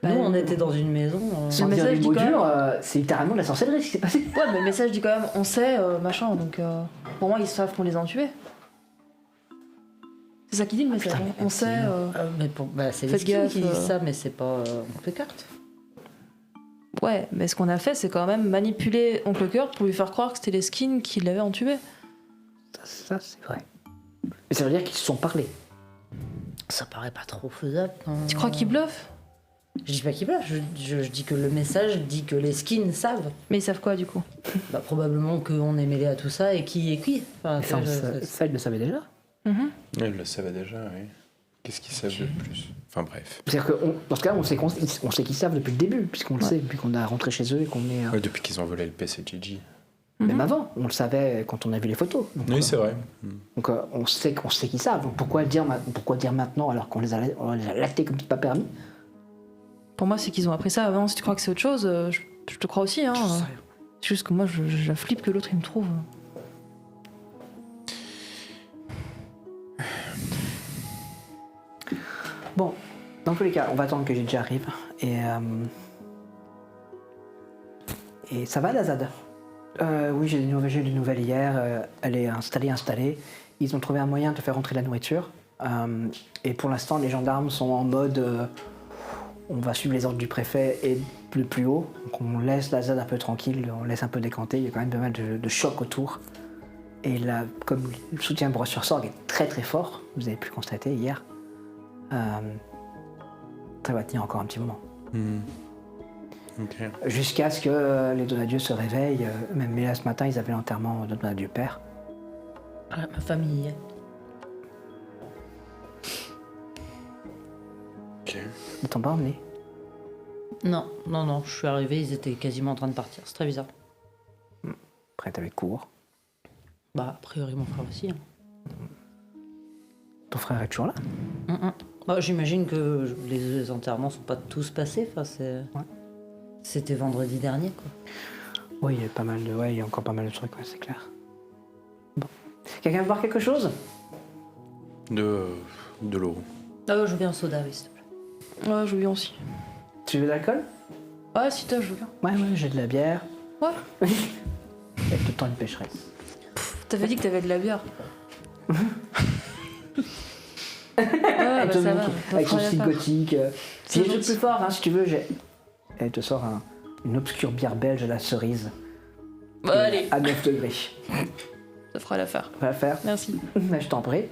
Nous, on était dans une maison. Sans Le dire message des dit mots quand durs, c'est littéralement de la sorcellerie ce qui s'est passé. ouais, mais le message dit quand même, on sait, machin, donc pour moi, ils savent qu'on les a entubés. C'est ça qui dit le message, putain, hein. mais On sait. Mais c'est les Faites skins gaffe, qui disent ça, mais c'est pas Oncle Kurt. Ouais, mais ce qu'on a fait, c'est quand même manipuler Oncle Kurt pour lui faire croire que c'était les skins qui l'avaient entubé. Ça, c'est vrai. Mais ça veut dire qu'ils se sont parlé. Ça paraît pas trop faisable. Tu crois qu'il bluffe? Je dis pas qu'il bluffe, je dis que le message dit que les skins savent. Mais ils savent quoi du coup? Bah, probablement qu'on est mêlé à tout ça et qui est qui. Enfin, Ça, ils le savaient déjà. Ouais, elle le savait déjà, oui. Qu'est-ce qu'ils savent de plus? Enfin bref. C'est-à-dire que dans ce cas, on sait qu'ils savent depuis le début, puisqu'on le sait, depuis qu'on a rentré chez eux et qu'on est. Ouais, depuis qu'ils ont volé le PC de Gigi. Même avant, on le savait quand on a vu les photos. Donc, Oui, c'est vrai. Donc on sait qu'ils savent. Donc pourquoi dire maintenant alors qu'on les a lactés comme pas permis? Pour moi, c'est qu'ils ont appris ça avant. Si tu crois que c'est autre chose, je te crois aussi. Hein. C'est juste que moi, je flippe que l'autre il me trouve. Bon, dans tous les cas, on va attendre que Gigi arrive. Et ça va, Lazad? Oui, j'ai des nouvelles hier. Elle est installée. Ils ont trouvé un moyen de faire rentrer la nourriture. Et pour l'instant, les gendarmes sont en mode on va suivre les ordres du préfet et le plus haut. Donc on laisse Lazad un peu tranquille, on laisse un peu décanter. Il y a quand même pas mal de chocs autour. Et là, comme le soutien bras sur sorgue est très très fort, vous avez pu constater hier, ça va tenir encore un petit moment. Ok. Jusqu'à ce que les Donadieu se réveillent. Mais là, ce matin, ils avaient l'enterrement de Donadieu père. Ah, ma famille. Ok. Ils t'ont pas emmené? Non, je suis arrivé, ils étaient quasiment en train de partir. C'est très bizarre. Après, t'avais cours. Bah, a priori, mon frère aussi. Hein. Ton frère est toujours là? Bah, j'imagine que les enterrements sont pas tous passés. Enfin, c'était vendredi dernier, quoi. Oui, il y a pas mal de... Ouais, il y a encore pas mal de trucs, ouais, c'est clair. Bon. Quelqu'un veut boire quelque chose? De l'eau. Ah, je veux bien un soda, oui, s'il te plaît. Ouais, je veux bien aussi. Tu veux de l'alcool? Ouais, si t'as, je veux bien. Ouais, j'ai de la bière. Ouais. Elle te tend une pécheresse. T'avais dit que t'avais de la bière. Ouais, bah ça va. Avec son style gothique. C'est Si gentil. plus fort, hein, si tu veux, elle te sort une obscure bière belge à la cerise. Bah, allez, À 9 degrés. ça fera l'affaire. On va la faire. Merci. Je t'en prie.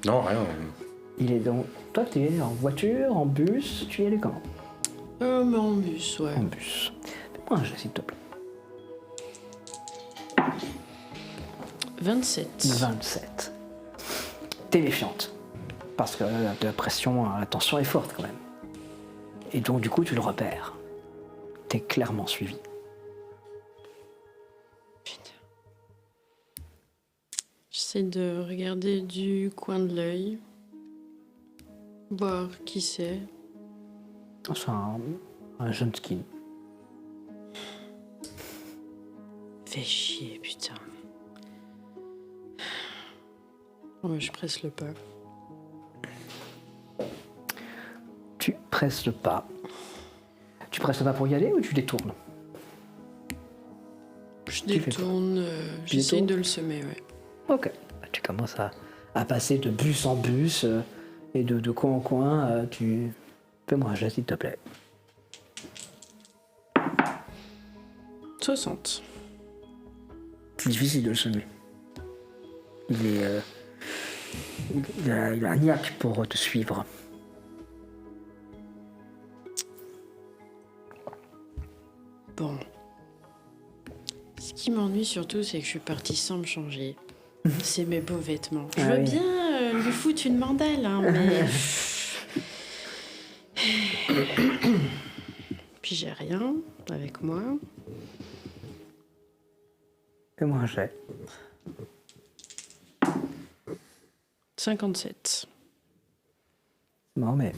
Non, rien. Il est donc Toi, tu es en voiture, en bus, tu y allais comment? Mais en bus, ouais. En bus. Fais-moi un jet, s'il te plaît. 27. 27. T'es méfiante. Parce que la pression, la tension est forte quand même. Et donc, du coup, tu le repères. T'es clairement suivi. Putain. J'essaie de regarder du coin de l'œil. Voir qui c'est. C'est un jeune skin. Fais chier, putain. Ouais, je presse le pas. Tu presses le pas. Tu presses le pas pour y aller ou tu détournes? Je fais quoi? détourne, Tu j'essaie détournes de le semer, ouais. Ok. Tu commences à passer de bus en bus et de coin en coin. Fais-moi un jet, s'il te plaît. 60. C'est difficile de le semer. Il a un niaque pour te suivre. Bon. Ce qui m'ennuie surtout, c'est que je suis partie sans me changer. C'est mes beaux vêtements. Je Ah veux oui. bien lui foutre une mandale, hein, mais... Puis j'ai rien avec moi. Fais-moi un jet. 57. Non, mais.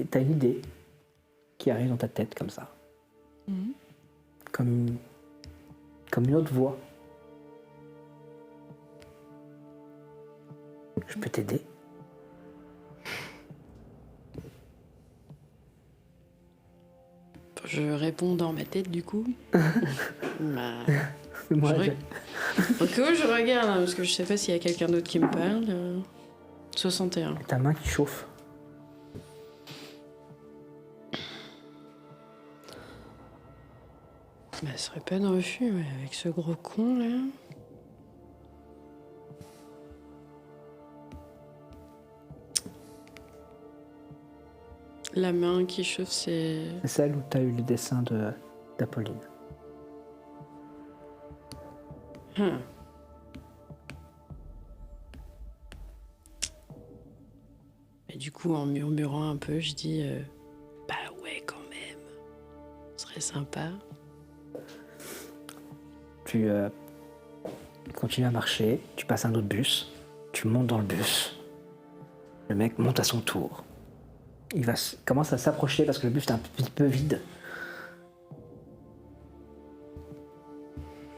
T'as une idée qui arrive dans ta tête comme ça. Mhm. Comme une autre voix. Je peux t'aider? Je réponds dans ma tête, du coup. Bah... Fais-moi un Je jet. Au cas où je regarde, hein, parce que je sais pas s'il y a quelqu'un d'autre qui me parle. 61. Ta main qui chauffe. Bah, ce serait pas de refus, ouais, avec ce gros con là. La main qui chauffe, c'est. C'est celle où t'as eu le dessin d'Apolline. Hein. Et du coup, en murmurant un peu, je dis bah ouais, quand même. Ce serait sympa. Tu continues à marcher, tu passes un autre bus, tu montes dans le bus. Le mec monte à son tour. Il commence à s'approcher parce que le bus est un petit peu vide.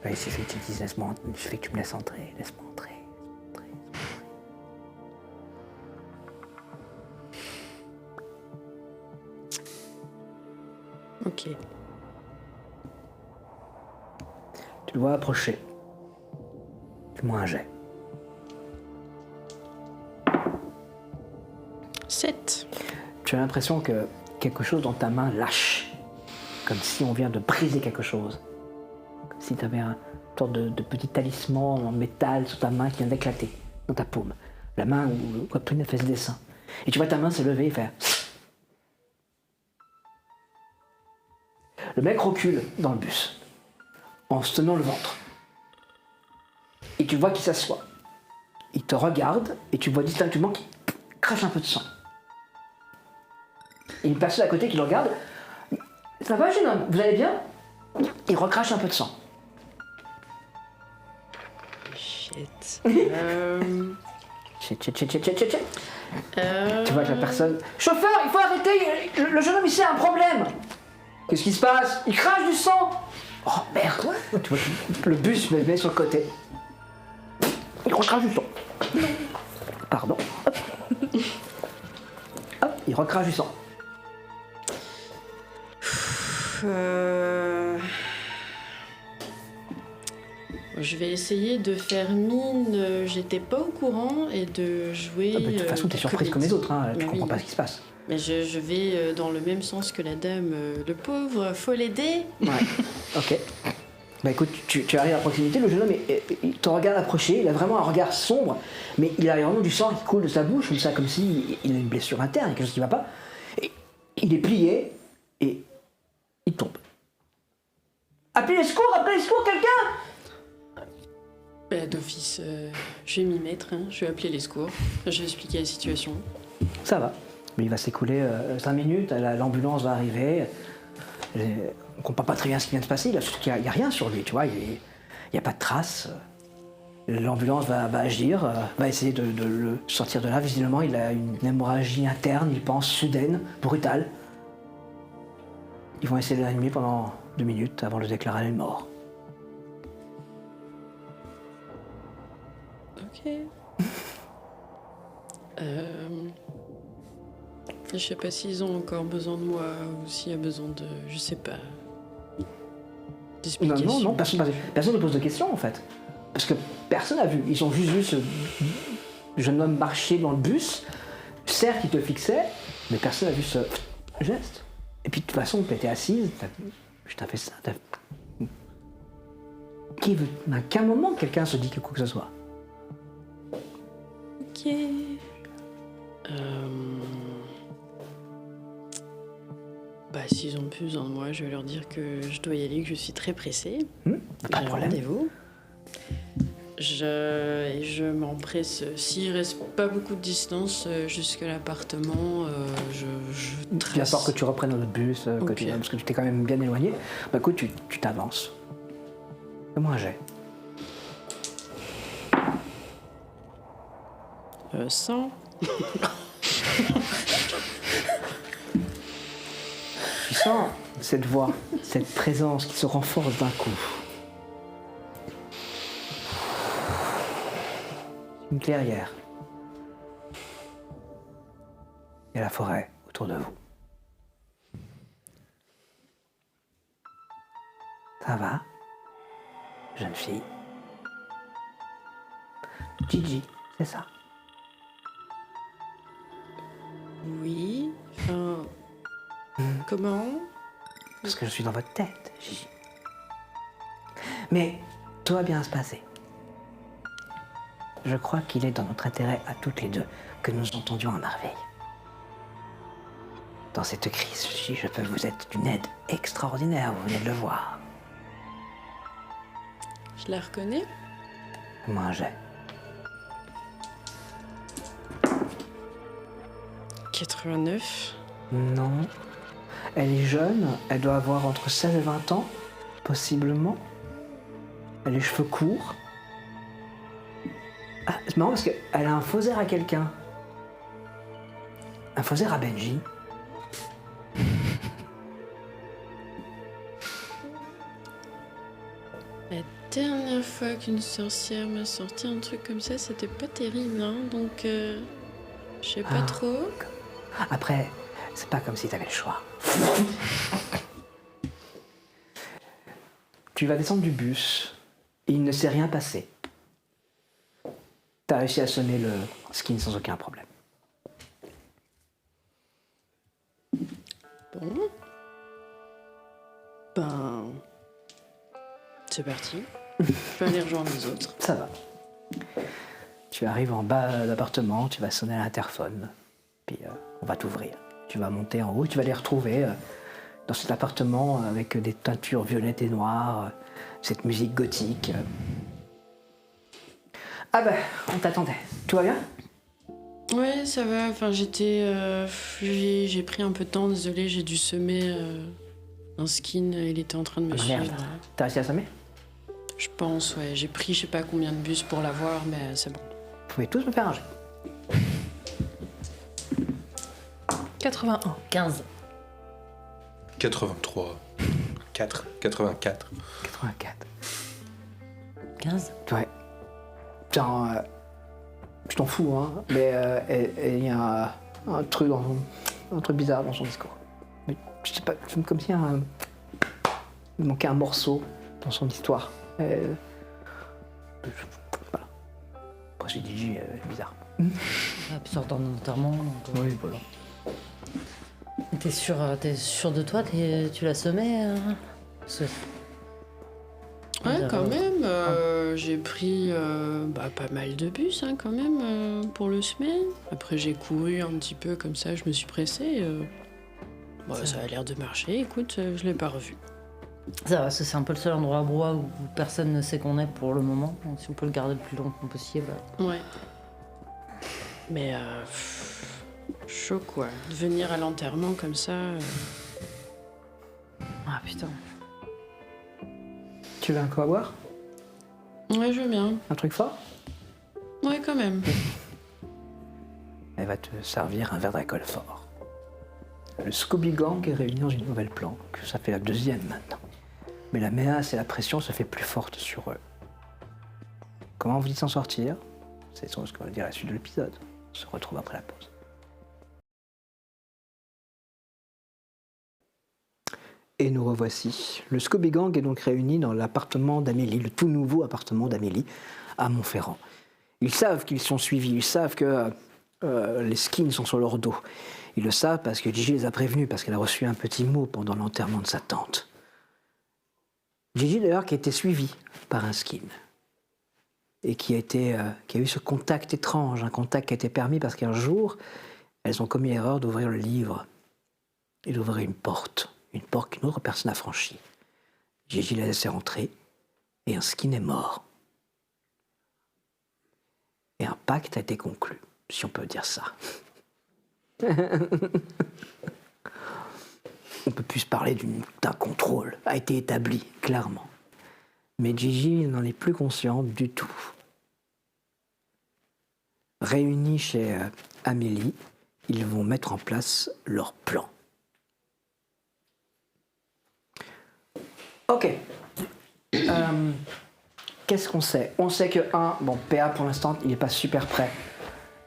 Il suffit que tu dises laisse-moi, il suffit que tu me laisses entrer, laisse-moi entrer. Ok. Tu le vois approcher. Fais-moi un jet. 7. Tu as l'impression que quelque chose dans ta main lâche. Comme si on vient de briser quelque chose. Comme si tu avais une sorte de petit talisman en métal sur ta main qui vient d'éclater dans ta paume. La main où Apolline a fait ce dessin. Et tu vois ta main se lever et faire... Le mec recule dans le bus, en se tenant le ventre. Et tu vois qu'il s'assoit. Il te regarde et tu vois distinctement qu'il crache un peu de sang. Et une personne à côté qui le regarde. Ça va, jeune homme? Vous allez bien? Il recrache un peu de sang. Shit. Chut. Tu vois que la personne. Chauffeur, il faut arrêter! Le jeune homme ici a un problème! Qu'est-ce qui se passe? Il crache du sang! Oh merde! Tu vois que le bus me met sur le côté. Il recrache du sang. Pardon. Hop. Hop, il recrache du sang. Je vais essayer de faire mine, j'étais pas au courant, et de jouer. Ah, mais de toute façon, t'es surprise comme les autres, hein. Tu Bah comprends oui. pas ce qui se passe. Mais je vais dans le même sens que la dame. Le pauvre, faut l'aider. Ouais, ok. Bah écoute, tu arrives à proximité, le jeune homme, il te regarde approcher, il a vraiment un regard sombre, mais il a vraiment du sang qui coule de sa bouche, comme ça, comme s'il a une blessure interne, quelque chose qui ne va pas. Et il est plié, et il tombe. Appelez les secours, quelqu'un! Bah, d'office, je vais m'y mettre, hein. Je vais appeler les secours, je vais expliquer la situation. Ça va. Mais il va s'écouler 5 minutes, l'ambulance va arriver. On ne comprend pas très bien ce qui vient de se passer, il n'y a rien sur lui, tu vois, il n'y a pas de traces. L'ambulance va agir, va essayer de le sortir de là. Visiblement, il a une hémorragie interne, il pense, soudaine, brutale. Ils vont essayer de l'animer pendant 2 minutes avant de le déclarer mort. Ok. Je sais pas s'ils ont encore besoin de moi ou s'il y a besoin de, je sais pas, d'explications. Non, personne ne pose de questions en fait. Parce que personne n'a vu. Ils ont juste vu ce jeune homme marcher dans le bus. Certes, il te fixait, mais personne n'a vu ce geste. Et puis de toute façon, tu étais assise, je t'ai fait ça. À quel moment quelqu'un se dit que quoi que ce soit? Ok. Bah, s'ils ont plus besoin de moi, je vais leur dire que je dois y aller, que je suis très pressée. Pas J'ai de un problème. rendez-vous. Je m'empresse. S'il reste pas beaucoup de distance jusqu'à l'appartement, je Il va trace. falloir que tu reprennes notre bus, Ok. parce que tu t'es quand même bien éloigné. Bah écoute, tu t'avances. Fais-moi un jet. 100. Tu sens cette voix, cette présence qui se renforce d'un coup. Une clairière. Et la forêt autour de vous. Ça va, jeune fille? Gigi, c'est ça. Oui. Enfin. Comment? Parce que je suis dans votre tête, Gigi. Mais tout va bien se passer. Je crois qu'il est dans notre intérêt à toutes les deux que nous entendions à merveille. Dans cette crise, Gigi, je peux vous être d'une aide extraordinaire, vous venez de le voir. Je la reconnais? Moi, j'ai. 89. Non. Elle est jeune, elle doit avoir entre 16 et 20 ans, possiblement. Elle a les cheveux courts. Ah, c'est marrant parce qu'elle a un faux air à quelqu'un. Un faux air à Benji. La dernière fois qu'une sorcière m'a sorti un truc comme ça, c'était pas terrible, hein, donc je sais pas trop. Après, c'est pas comme si t'avais le choix. Tu vas descendre du bus, et il ne s'est rien passé. T'as réussi à sonner le skin sans aucun problème. Bon. Ben. C'est parti. Je peux aller rejoindre les autres. Ça va. Tu arrives en bas d'appartement, tu vas sonner à l'interphone, puis on va t'ouvrir. Tu vas monter en haut, tu vas les retrouver dans cet appartement avec des teintures violettes et noires, cette musique gothique. Ah ben, on t'attendait. Tout va bien? Ouais, ça va. Enfin, j'ai pris un peu de temps, désolé, j'ai dû semer un skin. Il était en train de me suivre. Merde. T'as réussi à sommer? Je pense, ouais. J'ai pris je sais pas combien de bus pour l'avoir, mais c'est bon. Vous pouvez tous me faire un jet. 81. 15. 83. 4. 84. 84. 15. Ouais. Putain, je t'en fous, hein, mais il y a un truc bizarre dans son discours. Mais je sais pas, c'est comme si il manquait un morceau dans son histoire. Voilà. Après, j'ai dit, bizarre. Ah, puis sortant d'un enterrement. Oui, voilà. T'es sûr de toi? Tu l'as semé? Parce que quand même. J'ai pris pas mal de bus quand même pour le semaine. Après j'ai couru un petit peu comme ça, je me suis pressée. Ça a l'air de marcher, écoute, je l'ai pas revu. Ça va, c'est un peu le seul endroit à Broye où personne ne sait qu'on est pour le moment. Donc si on peut le garder le plus longtemps possible. Ouais. Mais chaud quoi. De venir à l'enterrement comme ça. Ah putain. Tu veux un coup à boire? Ouais, je veux bien. Un truc fort? Ouais, quand même. Elle va te servir un verre d'alcool fort. Le Scooby Gang est réuni dans une nouvelle planque. Ça fait la 2e maintenant. Mais la menace et la pression se fait plus forte sur eux. Comment vous dites s'en sortir? C'est ce qu'on va dire à la suite de l'épisode. On se retrouve après la pause. Et nous revoici. Le Scooby Gang est donc réuni dans l'appartement d'Amélie, le tout nouveau appartement d'Amélie à Montferrand. Ils savent qu'ils sont suivis, ils savent que les skins sont sur leur dos. Ils le savent parce que Gigi les a prévenus, parce qu'elle a reçu un petit mot pendant l'enterrement de sa tante. Gigi d'ailleurs qui a été suivie par un skin et qui a eu ce contact étrange, un contact qui a été permis parce qu'un jour, elles ont commis l'erreur d'ouvrir le livre et d'ouvrir une porte qu'une autre personne a franchie. Gigi l'a laissé rentrer et un skin est mort. Et un pacte a été conclu, si on peut dire ça. On peut plus parler d'un contrôle, a été établi, clairement. Mais Gigi n'en est plus consciente du tout. Réunis chez Amélie, ils vont mettre en place leur plan. Ok. Qu'est-ce qu'on sait? On sait que PA pour l'instant, il n'est pas super prêt.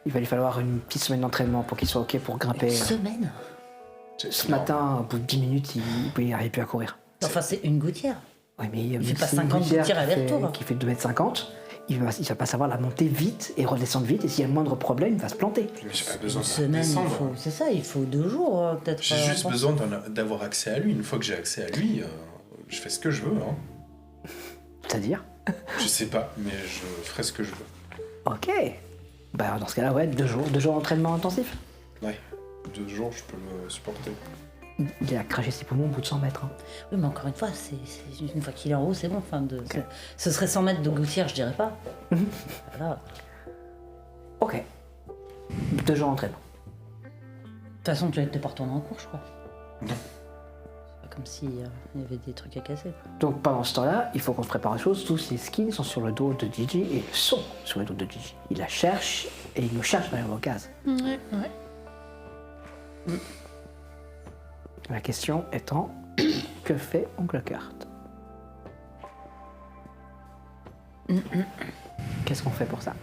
Il va lui falloir une petite semaine d'entraînement pour qu'il soit ok pour grimper. Une semaine? Ce matin, au bout de 10 minutes, il n'arrive plus à courir. Enfin, c'est une gouttière. Oui, mais Il fait pas c'est une 50 gouttières aller-retour. Qui fait 2,50 m. Il va pas savoir la monter vite et redescendre vite. Et s'il y a le moindre problème, il va se planter. Mais j'ai pas besoin Une de semaine, descendre. c'est ça, il faut 2 jours peut-être. J'ai juste besoin d'avoir accès à lui. Une fois que j'ai accès à lui, je fais ce que je veux. Hein. C'est-à-dire? Je sais pas, mais je ferai ce que je veux. Ok. Bah, dans ce cas-là, ouais, 2 jours. 2 jours d'entraînement intensif. Ouais, 2 jours, je peux le supporter. Il a craché ses poumons au bout de 100 mètres. Hein. Oui, mais encore une fois, une fois qu'il est en haut, c'est bon. Enfin, ce serait 100 mètres de gouttière, je dirais pas. Voilà. Ok. 2 jours d'entraînement. De toute façon, tu n'étais pas retourné en cours, je crois. Non. C'est pas comme s'il y avait des trucs à casser. Donc pendant ce temps-là, il faut qu'on se prépare les choses. Tous ces skins sont sur le dos de Gigi et ils sont sur le dos de Gigi. Il la cherche et il nous cherche derrière vos cases. Ouais. La question étant, que fait Oncle Kurt? Qu'est-ce qu'on fait pour ça?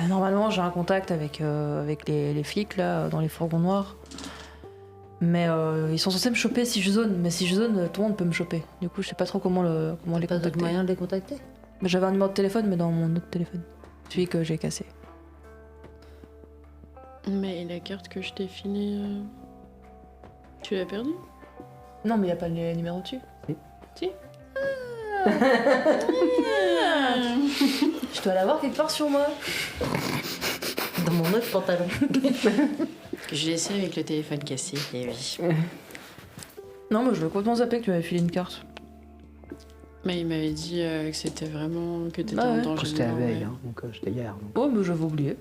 Normalement, j'ai un contact avec les flics là, dans les fourgons noirs. Mais ils sont censés me choper si je zone. Mais si je zone, tout le monde peut me choper. Du coup, je sais pas trop comment les Pas d'autre contacter. moyen de les contacter? Mais j'avais un numéro de téléphone, mais dans mon autre téléphone. Celui que j'ai cassé. Mais la carte que je t'ai filée, tu l'as perdue? Non, mais il n'y a pas le numéro dessus. Si. Si. Je dois l'avoir quelque part sur moi. Dans mon autre pantalon. Que j'ai laissé avec le téléphone cassé, et oui. Non, mais je l'ai complètement zappé que tu m'avais filé une carte. Mais il m'avait dit que c'était vraiment... que t'étais Bah en ouais. danger. C'était la de veille, mort, hein, donc c'était hier. Donc. Oh, mais j'avais oublié.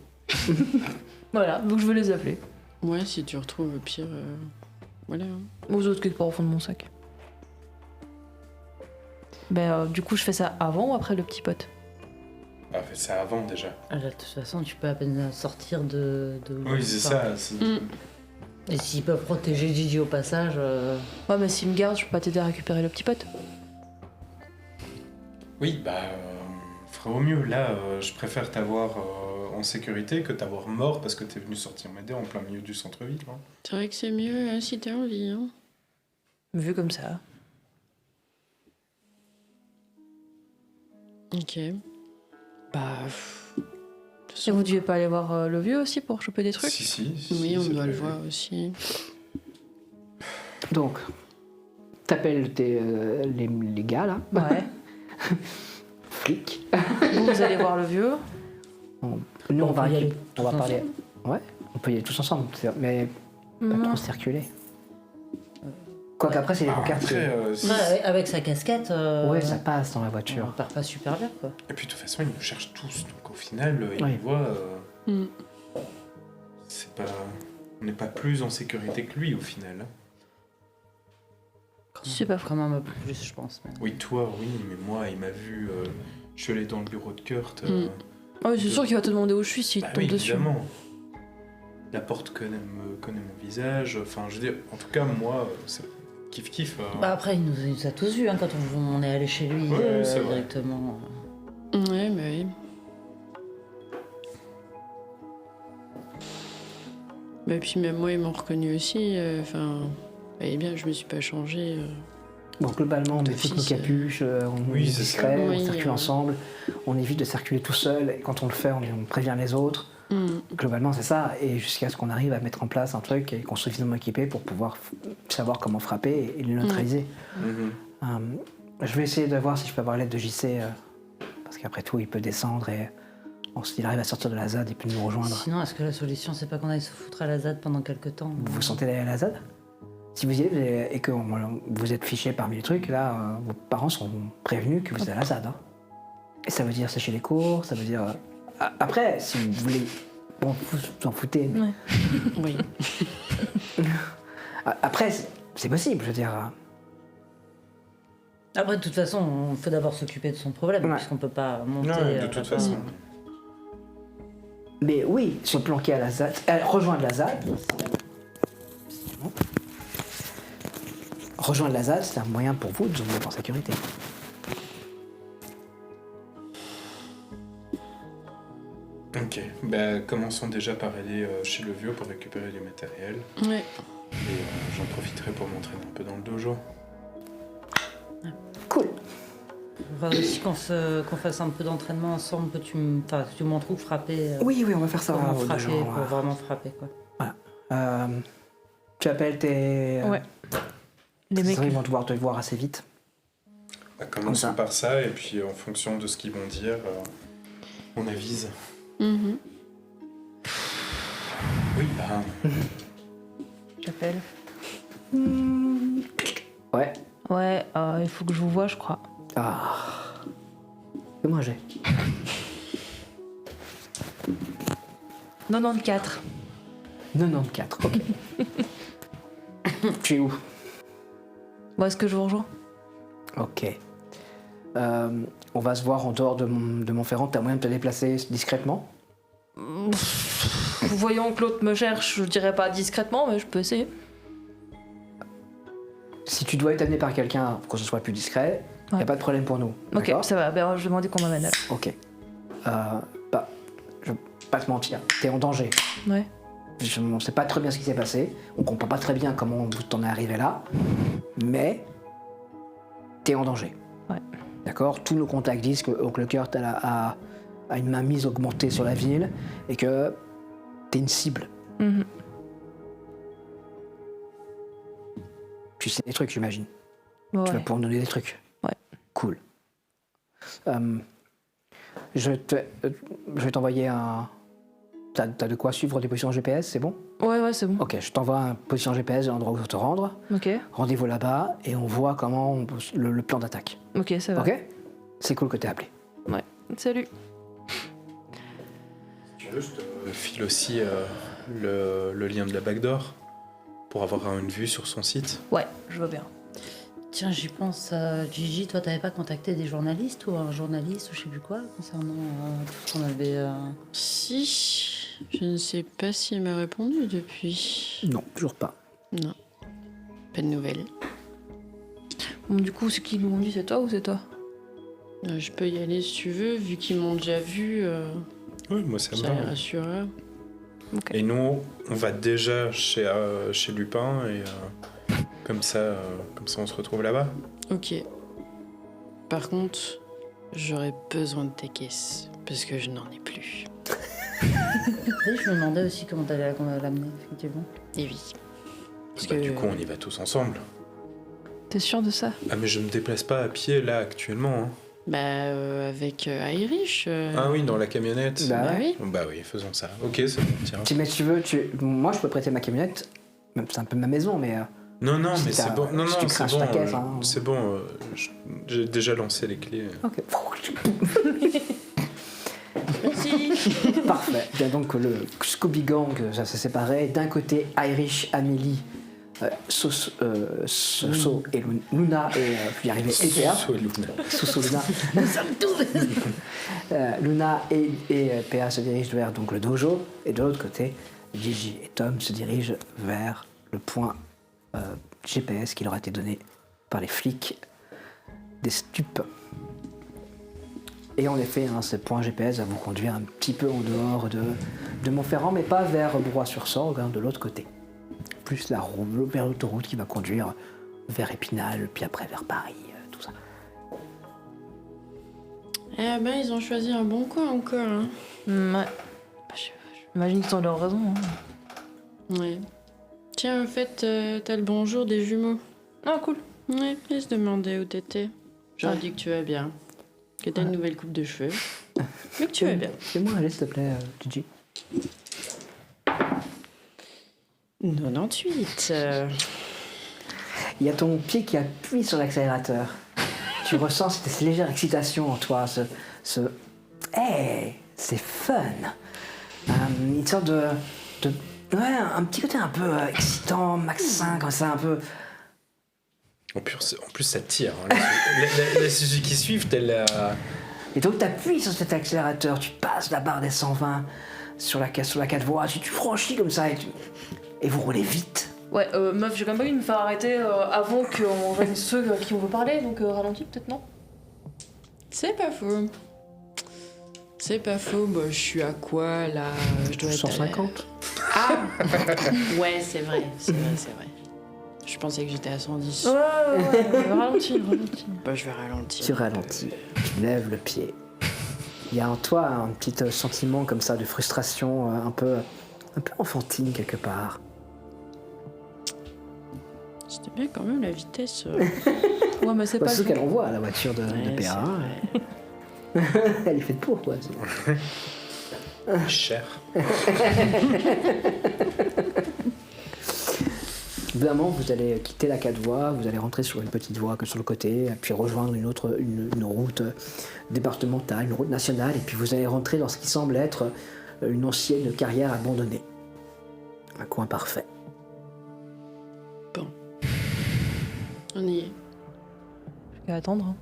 Voilà, donc je vais les appeler. Ouais, si tu retrouves au pire... voilà. Aux autres quelque part au fond de mon sac. Ben, du coup, je fais ça avant ou après le petit pote? Ah, fait ça avant déjà. Ah, là, de toute façon, tu peux à peine sortir de... Oui, c'est ça. Et s'ils peuvent protéger Gigi au passage... Ouais, mais s'il me garde, je peux pas t'aider à récupérer le petit pote. Oui, bah, ferait au mieux. Là, je préfère t'avoir en sécurité que t'avoir mort parce que t'es venu sortir m'aider en plein milieu du centre-ville. Hein. C'est vrai que c'est mieux hein, si t'as envie. Hein. Vu comme ça. Ok. Bah... Et vous deviez pas aller voir le vieux aussi pour choper des trucs? Si, Oui, on c'est doit le prévu. voir aussi. Donc, t'appelles les gars là. Ouais. Flic. Vous allez voir le vieux. Nous, On on va peut y aller on va tous parler. Ouais, on peut y aller tous ensemble, mais pas trop circuler. Quoique après, c'est les Alors, cartes. après, Ouais, avec sa casquette, Ouais, ça passe dans la on voiture. repart pas super bien, quoi. Et puis de toute façon, ils nous cherchent tous, donc au final, ils Oui. nous voient. Mm. C'est pas. On n'est pas plus en sécurité que lui au final. hein. C'est pas faux. Quand même un peu plus, je pense. Mais... Oui, toi, oui, mais moi, il m'a vu. Je suis allé dans le bureau de Kurt. Ah oui, c'est sûr qu'il va te demander où je suis s'il Bah te tombe oui, dessus. évidemment. La porte connaît mon visage. Enfin, je veux dire, en tout cas, moi, c'est kiff-kiff. Bah après, il nous a tous vus hein, quand on est allé chez lui Ouais, c'est vrai. directement. Ouais, bah oui. Bah puis même moi, ils m'ont reconnu aussi. Enfin, eh bien, je me suis pas changée. Bon, globalement, on met D'office, toutes nos capuches, on Oui, est c'est discret, ça. on Oui, circule ensemble, on évite de circuler tout seul, et quand on le fait, on prévient les autres. Globalement, c'est ça, et jusqu'à ce qu'on arrive à mettre en place un truc et qu'on soit suffisamment équipé pour pouvoir savoir comment frapper et le neutraliser. Je vais essayer de voir si je peux avoir l'aide de JC, parce qu'après tout, il peut descendre et s'il arrive à sortir de la ZAD, il peut nous rejoindre. Sinon, est-ce que la solution, c'est pas qu'on aille se foutre à la ZAD pendant quelques temps Vous vous sentez d'aller à la ZAD? Si vous y allez et que vous êtes fiché parmi les trucs, là, vos parents sont prévenus que vous êtes à la ZAD. hein. Et ça veut dire sécher les cours, ça veut dire... Après, si vous voulez... Bon, vous en foutez, mais... Ouais. Oui. Après, c'est possible, je veux dire... Après, de toute façon, il faut d'abord s'occuper de son problème, Ouais. puisqu'on peut pas monter. Non, de toute façon. Mais oui, se planquer à la ZAD, rejoindre la ZAD... Rejoindre la ZAD, c'est un moyen pour vous de vous mettre en sécurité. Ok, bah, commençons déjà par aller chez le vieux pour récupérer du matériel. Ouais. Et j'en profiterai pour m'entraîner un peu dans le dojo. Cool. On va aussi qu'on fasse un peu d'entraînement ensemble, que tu me montres où frapper. Oui, on va faire ça. Comment au frapper, dojo, pour vraiment frapper, quoi. Tu appelles tes... Ouais. Les mecs. Ils vont devoir te voir assez vite. Bah, Comme commençons ça. par ça, et puis en fonction de ce qu'ils vont dire, on avise. Mhm. Oui, bah... J'appelle. Ouais. Ouais, il faut que je vous voie, je crois. Ah. Fais-moi un jet. 94. 94, ok. Tu es où? Bon, est-ce que je vous rejoins? Ok. On va se voir en dehors de Montferrand. T'as moyen de te déplacer discrètement? Voyons que l'autre me cherche, je dirais pas discrètement, mais je peux essayer. Si tu dois être amené par quelqu'un pour que ce soit plus discret, y a Ouais. pas de problème pour nous. Ok, d'accord ça va, ben, je vais demander qu'on m'amène alors. Ok. Je vais pas te mentir, t'es en danger. Ouais. On sait pas très bien ce qui s'est passé, on comprend pas très bien comment vous t'en es arrivé là, mais t'es en danger. Ouais. D'accord? Tous nos contacts disent que Oncle Kurt a une mainmise augmentée sur la ville et que t'es une cible. Mhm. Tu sais des trucs, j'imagine. Ouais. Tu vas pouvoir me donner des trucs. Ouais. Cool. Je vais t'envoyer un... T'as de quoi suivre des positions GPS, c'est bon? Ouais, c'est bon. Ok, je t'envoie une position GPS de l'endroit où te rendre. Ok, Rendez-vous là-bas et on voit comment le plan d'attaque. ok, ça va. Ok? C'est cool que t'aies appelé. Salut. Tu veux, je te file aussi le lien de la backdoor pour avoir une vue sur son site. Ouais, je vois bien. Tiens, j'y pense. Gigi, toi, t'avais pas contacté des journalistes ou un journaliste ou je sais plus quoi concernant tout ce qu'on avait. Si, je ne sais pas s'il m'a répondu depuis. Non, toujours pas. Non, pas de nouvelles. Bon, du coup, ce qu'ils nous ont dit, c'est toi ou c'est toi? Je peux y aller si tu veux, vu qu'ils m'ont déjà vu. Oui, moi ça me Ça les va. rassurera. Et nous, on va déjà chez Lupin et comme ça on se retrouve là-bas. Ok. Par contre, j'aurais besoin de tes caisses, parce que je n'en ai plus. Oui, je me demandais aussi comment t'allais l'amener, effectivement. Et oui. Parce Bah, que... Du coup, on y va tous ensemble. T'es sûr de ça? Ah mais je me déplace pas à pied là actuellement. Hein. Avec Irish. Ah oui, dans la camionnette. Bah ouais. oui. Bah oui, faisons ça. Ok, c'est bon, tiens. Mais si tu veux, moi je peux prêter ma camionnette, même c'est un peu ma maison, mais Non, Si mais t'as- c'est bon. Non, si non, tu c'est craches bon. ta caisse, hein. C'est bon. J'ai déjà lancé les clés. ok. Merci. Parfait. Bien donc le Scooby Gang, ça s'est séparé. D'un côté, Irish, Amélie, Soso et Luna et puis arriver et PA. Soso et Luna. Soso, Luna. Nous sommes tous. Luna et PA se dirigent vers donc le dojo et de l'autre côté, Gigi et Tom se dirigent vers le point GPS qui leur a été donné par les flics des stupes. Et en effet, ce point GPS va vous conduire un petit peu en dehors de Montferrand, mais pas vers Broye-sur-Sorgue, de l'autre côté. Plus vers l'autoroute qui va conduire vers Épinal, puis après vers Paris, tout ça. Eh ben, ils ont choisi un bon coin encore. Hein. Ouais. J'imagine qu'ils ont leur raison. Hein. Ouais. Tiens, en fait, t'as le bonjour des jumeaux. Ah, cool. Ouais, ils se demandaient où t'étais. J'aurais Ouais. dit que tu vas bien. Que t'as une nouvelle coupe de cheveux. Mais que tu vas bien. Fais-moi aller, s'il te plaît, Gigi. 98. Il y a ton pied qui appuie sur l'accélérateur. Tu ressens cette légère excitation en toi, Hey, c'est fun. Une sorte de... Ouais, un petit côté un peu excitant, maxin, comme ça, un peu... En plus, ça tire. Hein. La Suzuki Swift, elle a... Et donc tu appuies sur cet accélérateur, tu passes la barre des 120 sur la 4 voies, tu franchis comme ça et vous roulez vite. Ouais, meuf, j'ai quand même pas envie de me faire arrêter avant qu'on rejoigne ceux à qui on veut parler, donc ralentis peut-être, non? C'est pas faux. C'est pas faux. Bah, je suis à quoi là? Je dois être 150. Ah ouais, c'est vrai. C'est vrai. Je pensais que j'étais à 110. Ouais, ralentis. Bah, je vais ralentir. Tu ralentis, tu lèves le pied. Il y a en toi un petit sentiment comme ça de frustration un peu enfantine quelque part. C'était bien quand même la vitesse. Ouais, mais c'est Bah, pas... c'est ce qu'elle envoie la voiture de Ouais, c'est PA. vrai. Elle est faite pour quoi. Cher. Évidemment, vous allez quitter la 4 voies, vous allez rentrer sur une petite voie que sur le côté, puis rejoindre une route départementale, une route nationale, et puis vous allez rentrer dans ce qui semble être une ancienne carrière abandonnée. Un coin parfait. Bon. On y est. Je vais attendre. Hein.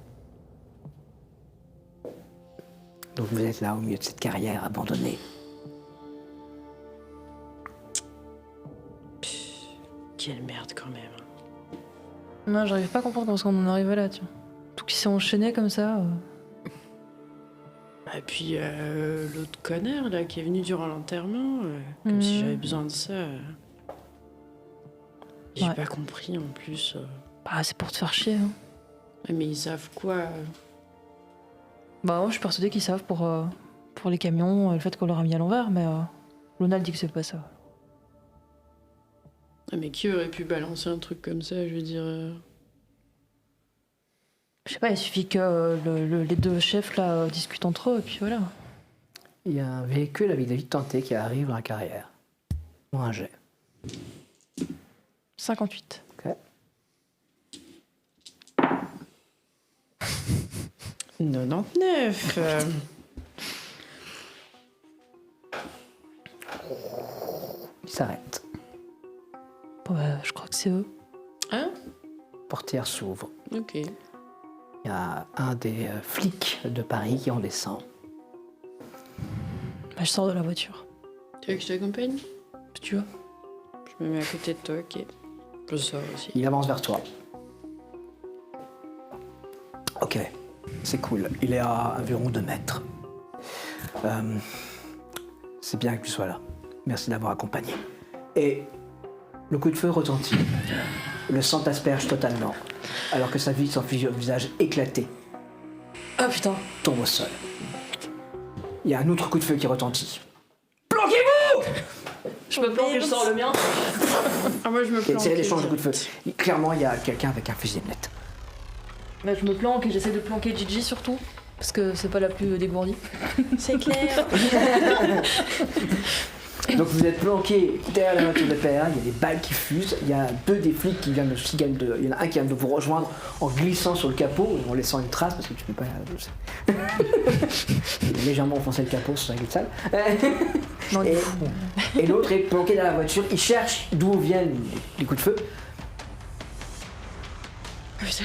Donc vous êtes là au milieu de cette carrière abandonnée. Quelle merde quand même. Non, j'arrive pas à comprendre comment est-ce qu'on en est arrivé là, tu vois. Tout qui s'est enchaîné comme ça. Et puis l'autre connard là qui est venu durant l'enterrement, comme si j'avais besoin de ça. J'ai Ouais. pas compris en plus. Bah, c'est pour te faire chier. Hein. Mais ils savent quoi? Bah, moi, je suis persuadée qu'ils savent pour les camions, le fait qu'on leur a mis à l'envers, mais Luna dit que c'est pas ça. Mais qui aurait pu balancer un truc comme ça, je veux dire. Je sais pas, il suffit que les deux chefs là discutent entre eux, et puis voilà. Il y a un véhicule avec des vitres teintées qui arrive dans la carrière. Ou un jet. 58. Ok. 99. Il s'arrête. Bon, bah, je crois que c'est eux. Hein? Portière s'ouvre. Ok. Il y a un des flics de Paris qui en descend. Bah, je sors de la voiture. Tu veux que je t'accompagne? Si tu veux. Je me mets à côté de toi, ok. Je sors aussi. Il avance vers toi. Ok, c'est cool. Il est à environ 2 mètres. C'est bien que tu sois là. Merci d'avoir accompagné. Et le coup de feu retentit. Le sang t'asperge totalement, alors que sa vie, son visage éclaté, Ah putain. tombe au sol. Il y a un autre coup de feu qui retentit. Planquez-vous! Je me planque et je sors le mien. Ah, moi je me planque. C'est l'échange de coups de feu. Clairement, il y a quelqu'un avec un fusil à lunette. Bah, je me planque et j'essaie de planquer Gigi surtout. Parce que c'est pas la plus dégourdie. C'est clair. Donc vous êtes planqué derrière la voiture de PR, il y a des balles qui fusent, il y a 2 des flics qui viennent de... Il y en a un qui vient de vous rejoindre en glissant sur le capot, en laissant une trace, parce que tu peux pas... Il a légèrement enfoncé le capot sur sa glissade. Non, Et l'autre est planqué dans la voiture, il cherche d'où viennent les coups de feu. Oh, putain,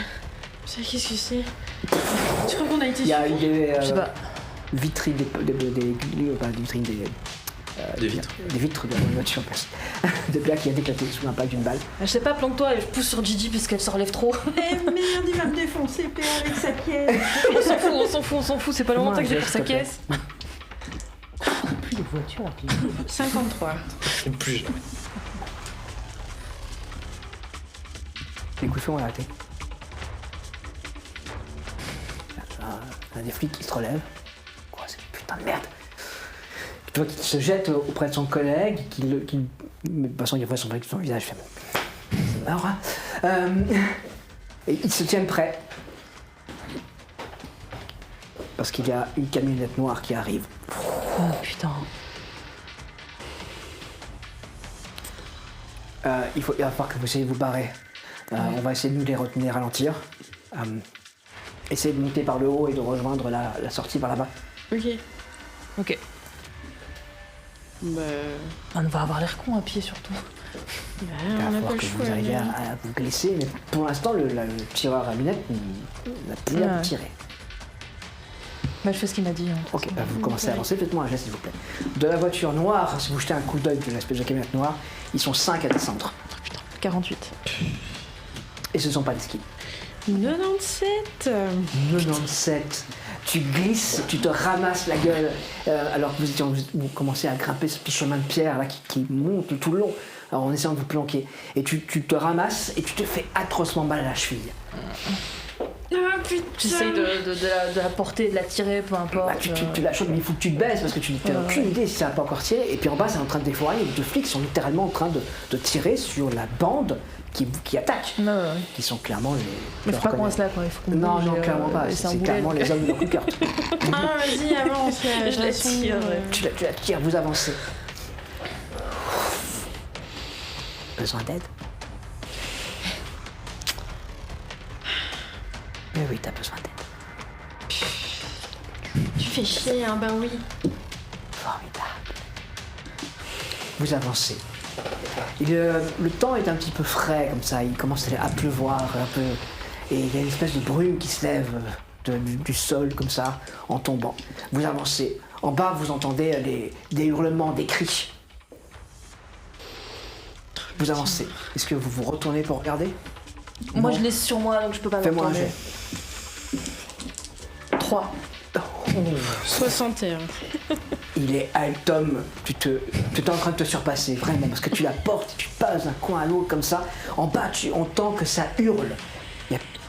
qu'est-ce que c'est? Tu crois qu'on a été Il y a eu des je sais pas. vitrines, pas des vitrines, Des vitres. Des vitres de la voiture, de Béa qui a éclaté sous l'impact d'une balle. Je sais pas, planque-toi et je pousse sur Gigi parce qu'elle se relève trop. Eh merde, il va me défoncer PA avec sa pièce. On s'en fout, c'est pas le moment Moi, que j'ai je pour sa s'il te plaît. caisse. Plus de voiture. 53. Plus jamais. Les coups de feu ont arrêté. Il y a des flics qui se relèvent. Quoi, c'est putain de merde. Tu vois qu'il se jette auprès de son collègue, de toute façon, il voit son visage, il fait... C'est marrant, hein. Et ils se tiennent prêts. Parce qu'il y a une camionnette noire qui arrive. Oh putain. Il va falloir que vous essayiez de vous barrer. On va essayer de nous les retenir, ralentir. Essayez de monter par le haut et de rejoindre la sortie par là-bas. Ok. Bah, On va avoir l'air con à pied surtout. Il on va n'a pas falloir le que choix. vous arriviez à vous glisser, mais pour l'instant, le tireur à lunettes n'a plus l'air de Ouais. tirer. Bah, je fais ce qu'il m'a dit. Hein. Ok, vous commencez à avancer, faites-moi un geste s'il vous plaît. De la voiture noire, si vous jetez un coup d'œil de l'espèce de camionnette noire, ils sont 5 à descendre. 48. Et ce ne sont pas des skis. 97. 97. Tu glisses, tu te ramasses la gueule, alors que vous commencez à grimper ce petit chemin de pierre là qui monte tout le long, alors en essayant de vous planquer. Et tu te ramasses et tu te fais atrocement mal à la cheville. Ah putain. J'essaye de la porter, de la tirer, peu importe. Bah, tu la chopes, mais il faut que tu te baisses parce que tu n'as aucune idée si ça va pas encore tirer. Et puis en bas, c'est en train de défourailler. Les 2 flics sont littéralement en train de tirer sur la bande qui attaque. Ouais, ouais. Qui sont clairement les. Mais faut pas qu'on reconnais. reste là quoi, il faut qu'on Non, bouge non, et, clairement pas. et c'est un C'est boulet. clairement les hommes de leur coup de cœur. Ah, vas-y, avance. Je la tire. Tu la tires, vous avancez. Besoin d'aide? Mais oui, t'as besoin d'aide. Tu fais chier, hein, bah oui. Formidable. Vous avancez. Et le temps est un petit peu frais comme ça, il commence à pleuvoir un peu. Et il y a une espèce de brume qui se lève du sol comme ça, en tombant. Vous avancez. En bas, vous entendez des hurlements, des cris. Vous avancez. Est-ce que vous vous retournez pour regarder? Moi Non. je laisse sur moi donc je peux pas me Fais-moi un retourner. jet. 3. 61. Il est Altom, tu es en train de te surpasser, vraiment, parce que tu la portes, tu passes d'un coin à l'autre comme ça. En bas, tu entends que ça hurle.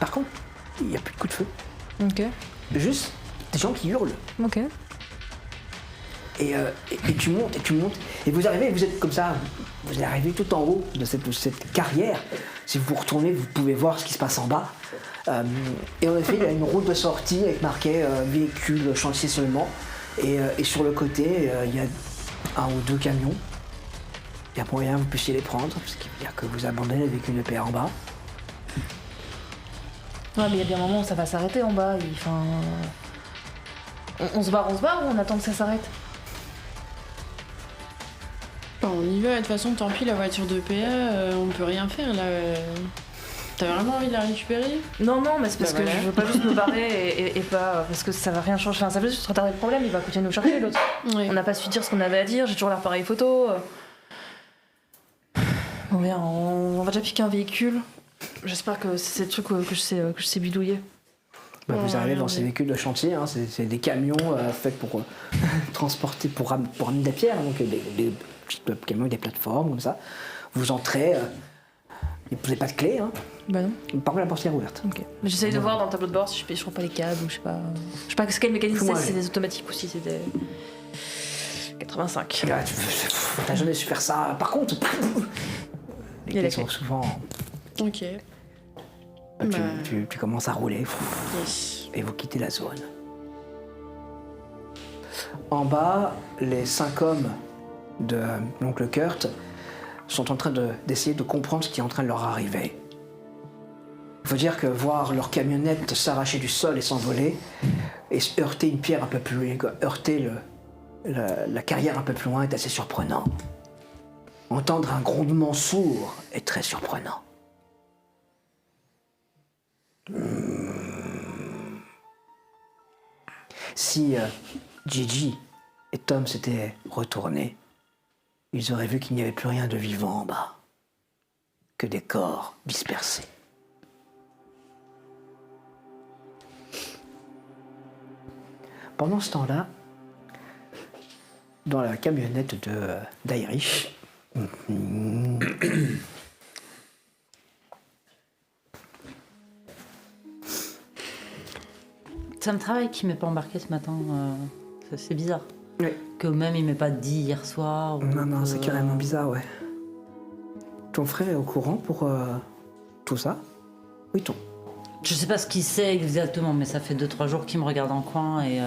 Par contre, il n'y a plus de coups de feu. Ok. Juste des gens qui hurlent. Ok. Et tu montes, et vous arrivez, vous êtes comme ça, vous arrivez tout en haut de cette carrière. Si vous vous retournez, vous pouvez voir ce qui se passe en bas. Et en effet, il y a une route de sortie avec marqué véhicule chantier seulement. Et sur le côté, il y a 1 ou 2 camions. Il y a moyen que vous puissiez les prendre, parce qu'il veut dire que vous abandonnez le véhicule de PR en bas. Ouais, mais il y a bien un moment où ça va s'arrêter en bas. Enfin, on se barre ou on attend que ça s'arrête? Bon, on y va, de toute façon, tant pis, la voiture de PA, on peut rien faire là. T'as vraiment envie de la récupérer? Non, mais c'est parce Bah que voilà. je veux pas juste me barrer et pas. Parce que ça va rien changer. Enfin, ça veut juste retarder le problème, il va continuer de nous chercher l'autre. Ouais. On n'a pas su dire ce qu'on avait à dire, j'ai toujours l'appareil photo. Bon, bien, on va déjà piquer un véhicule. J'espère que c'est le truc que je sais bidouiller. Bah, vous Ouais, arrivez dans regardez. ces véhicules de chantier, hein, c'est des camions faits pour transporter, pour amener des pierres, donc des petits camions avec des plateformes comme ça. Vous entrez, vous n'avez pas de clé, hein. Bah non. Par contre la portière est ouverte. Ok. Mais j'essaye de voir dans le tableau de bord si je trouve pas les câbles ou je sais pas. Je sais pas quel mécanisme Fais-moi c'est, un si c'est jet. des automatiques ou si c'est des. 85. Ah, t'as jamais su faire ça. Par contre, Il y a les la clés sont clé. souvent. Ok. Tu commences à rouler Yes. et vous quittez la zone. En bas, les 5 hommes de l'oncle Kurt sont en train d'essayer de comprendre ce qui est en train de leur arriver. Il faut dire que voir leur camionnette s'arracher du sol et s'envoler et se heurter une pierre un peu plus loin, heurter la carrière un peu plus loin est assez surprenant. Entendre un grondement sourd est très surprenant. Si Gigi et Tom s'étaient retournés, ils auraient vu qu'il n'y avait plus rien de vivant en bas, que des corps dispersés. Pendant ce temps-là, dans la camionnette d'Irish, Ça me travaille qu'il m'ait pas embarqué ce matin. C'est bizarre. oui. Que même il m'ait pas dit hier soir. Non, c'est carrément bizarre, ouais. Ton frère est au courant pour tout ça? Oui, Je sais pas ce qu'il sait exactement, mais ça fait 2-3 jours qu'il me regarde en coin et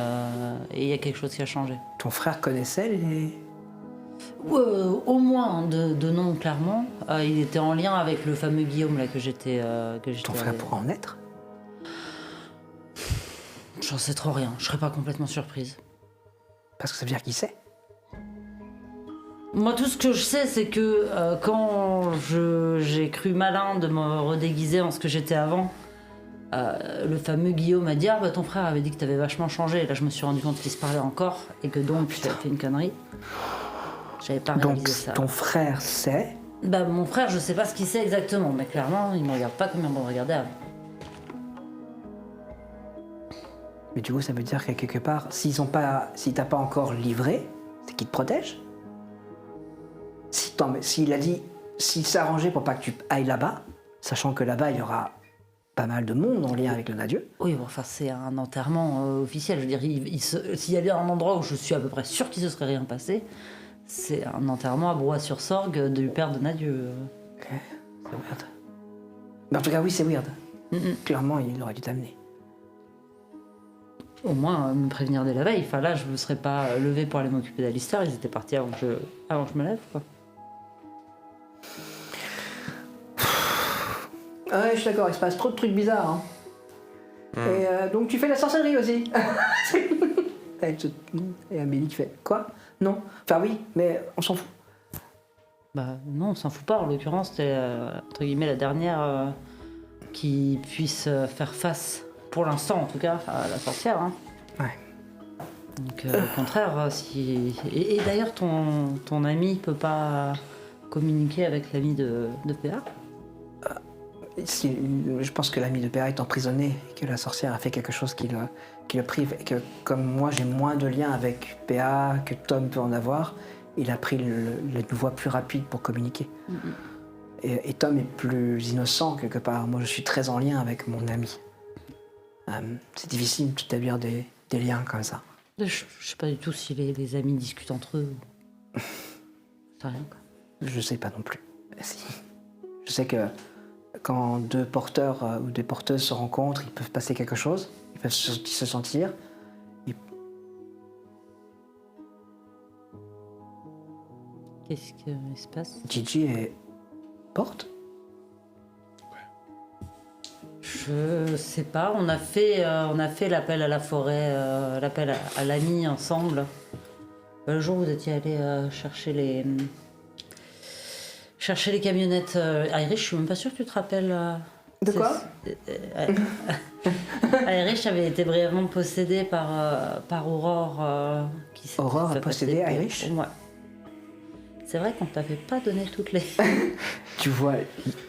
il y a quelque chose qui a changé. Ton frère connaissait les... Au moins de nom, clairement. Il était en lien avec le fameux Guillaume là que j'étais. Ton frère pourra en être? J'en sais trop rien. Je serais pas complètement surprise. Parce que ça veut dire qu'il sait. Moi, tout ce que je sais, c'est que quand j'ai cru malin de me redéguiser en ce que j'étais avant, le fameux Guillaume m'a dit « Ah, bah ton frère avait dit que t'avais vachement changé. » Et là, je me suis rendu compte qu'il se parlait encore et que donc, tu avais fait une connerie. J'avais pas Donc réalisé ça. ton frère sait. Bah, mon frère, je sais pas ce qu'il sait exactement, mais clairement, il me regarde pas comme il me regardait avant. Mais du coup, ça veut dire que quelque part, si t'as pas encore livré, c'est qu'il te protège. S'il s'est arrangé pour pas que tu ailles là-bas, sachant que là-bas, il y aura pas mal de monde en lien avec le Nadieu. Oui, bon, enfin, c'est un enterrement officiel. Je veux dire, s'il y avait un endroit où je suis à peu près sûr qu'il se serait rien passé, c'est un enterrement à Broye-sur-Sorgue du père de Nadieu. Ok, c'est weird. Mais en tout cas, oui, c'est weird. Clairement, il aurait dû t'amener. Au moins, me prévenir dès la veille. Enfin, là, je ne me serais pas levé pour aller m'occuper d'Alistair. Ils étaient partis avant que je me lève, quoi. Ah ouais, je suis d'accord, il se passe trop de trucs bizarres. Hein. Et donc tu fais la sorcellerie aussi. Et Amélie qui fait quoi? Non. Enfin oui, mais on s'en fout. Bah non, on s'en fout pas. En l'occurrence, c'était entre guillemets la dernière qui puisse faire face, pour l'instant en tout cas, à la sorcière. Hein. Ouais. Donc au contraire, si... Et d'ailleurs, ton ami peut pas communiquer avec l'ami de PA? Je pense que l'ami de PA est emprisonné et que la sorcière a fait quelque chose qui le prive. Et que comme moi j'ai moins de liens avec PA que Tom peut en avoir, il a pris la voie plus rapide pour communiquer. Et Tom est plus innocent quelque part. Moi je suis très en lien avec mon ami. C'est difficile d'établir des liens comme ça. Je sais pas du tout si les amis discutent entre eux. C'est rien, quoi. Je sais pas non plus. Si. Je sais que quand deux porteurs ou des porteuses se rencontrent, ils peuvent passer quelque chose, ils peuvent se sentir. Qu'est-ce qui se passe? Gigi est porte? Je sais pas. On a fait l'appel à la forêt, l'appel à l'ami ensemble. Le jour où vous étiez allé chercher les camionnettes Irish, je suis même pas sûre que tu te rappelles. De quoi? Irish avait été brièvement possédé par Aurore. Qui s'était Aurore a fait possédé passer Irish? Ouais. C'est vrai qu'on t'avait pas donné toutes les. Tu vois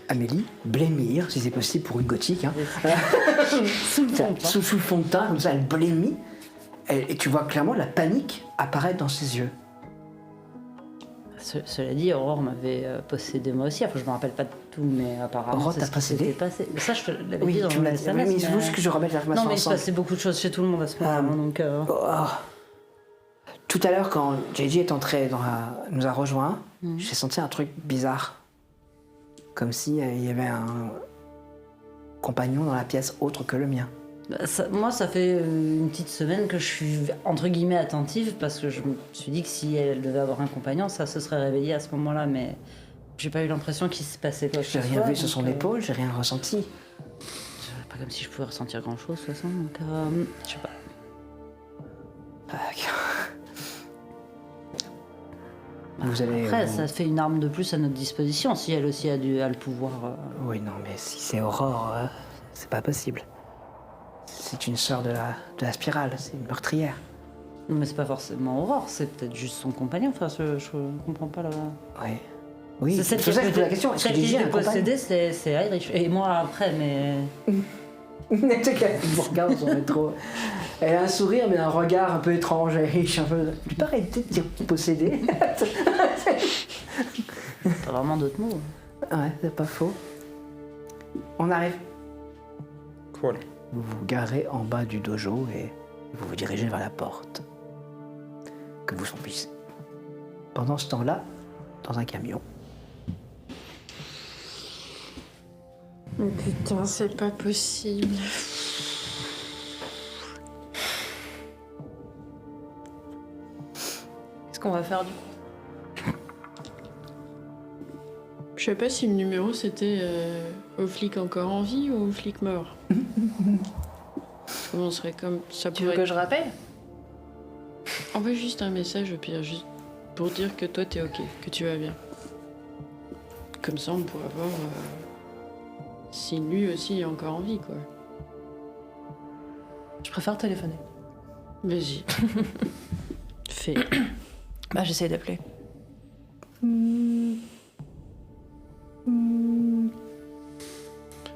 Amélie blêmir, si c'est possible pour une gothique, hein. Sous le fond, sous le fond de teint, comme ça, elle blêmit. Et tu vois clairement la panique apparaître dans ses yeux. Cela dit, Aurore m'avait possédé moi aussi. Enfin, je me rappelle pas de tout, mais apparemment, Aurore c'est t'a ce qui possédé? s'était passé. Mais ça, je te l'avais Oui, dit dans tu mon me l'as dit. SMS. Mais il faut juste que je remette l'information Non, mais il se ensemble. passait beaucoup de choses chez tout le monde à ce moment-là. Donc, Tout à l'heure, quand JJ est entré nous a rejoints, j'ai senti un truc bizarre. Comme si il y avait compagnon dans la pièce autre que le mien. Moi, ça fait une petite semaine que je suis entre guillemets attentive parce que je me suis dit que si elle devait avoir un compagnon, ça se serait réveillé à ce moment-là, mais j'ai pas eu l'impression qu'il se passait quoi que ce J'ai rien soit, vu sur son donc, épaule, j'ai rien ressenti. c'est pas comme si je pouvais ressentir grand-chose, de toute façon, donc je sais pas. Vous avez. Après, ça fait une arme de plus à notre disposition si elle aussi a le pouvoir. Oui, non, mais si c'est Aurore, c'est pas possible. C'est une sœur de la spirale, c'est une meurtrière. Non, mais c'est pas forcément Aurore, c'est peut-être juste son compagnon. Enfin, je comprends pas la. Oui. Oui, C'est c'est pour ça que je pose la question. Est-ce que celle qui Gigi a était un compagnon? possédée, c'est Heinrich. Et moi après, mais. Tu qu'elle vous regarde sur le métro. Elle a un sourire, mais un regard un peu étrange et riche, un peu. Tu peux arrêter de dire possédé? Pas vraiment d'autres mots. Ouais, c'est pas faux. On arrive. Cool. Vous vous garez en bas du dojo et vous vous dirigez vers la porte. Que vous puissiez. Pendant ce temps-là, dans un camion, Oh putain, c'est pas possible. Qu'est-ce qu'on va faire du coup? Je sais pas si le numéro c'était au flic encore en vie ou au flic mort. On serait comme ça Tu veux pourrait que je rappelle? envoie juste un message au pire, juste pour dire que toi t'es ok, que tu vas bien. Comme ça on pourra voir si lui aussi est encore en vie quoi. Je préfère téléphoner. Vas-y. Fais. Bah j'essaie d'appeler.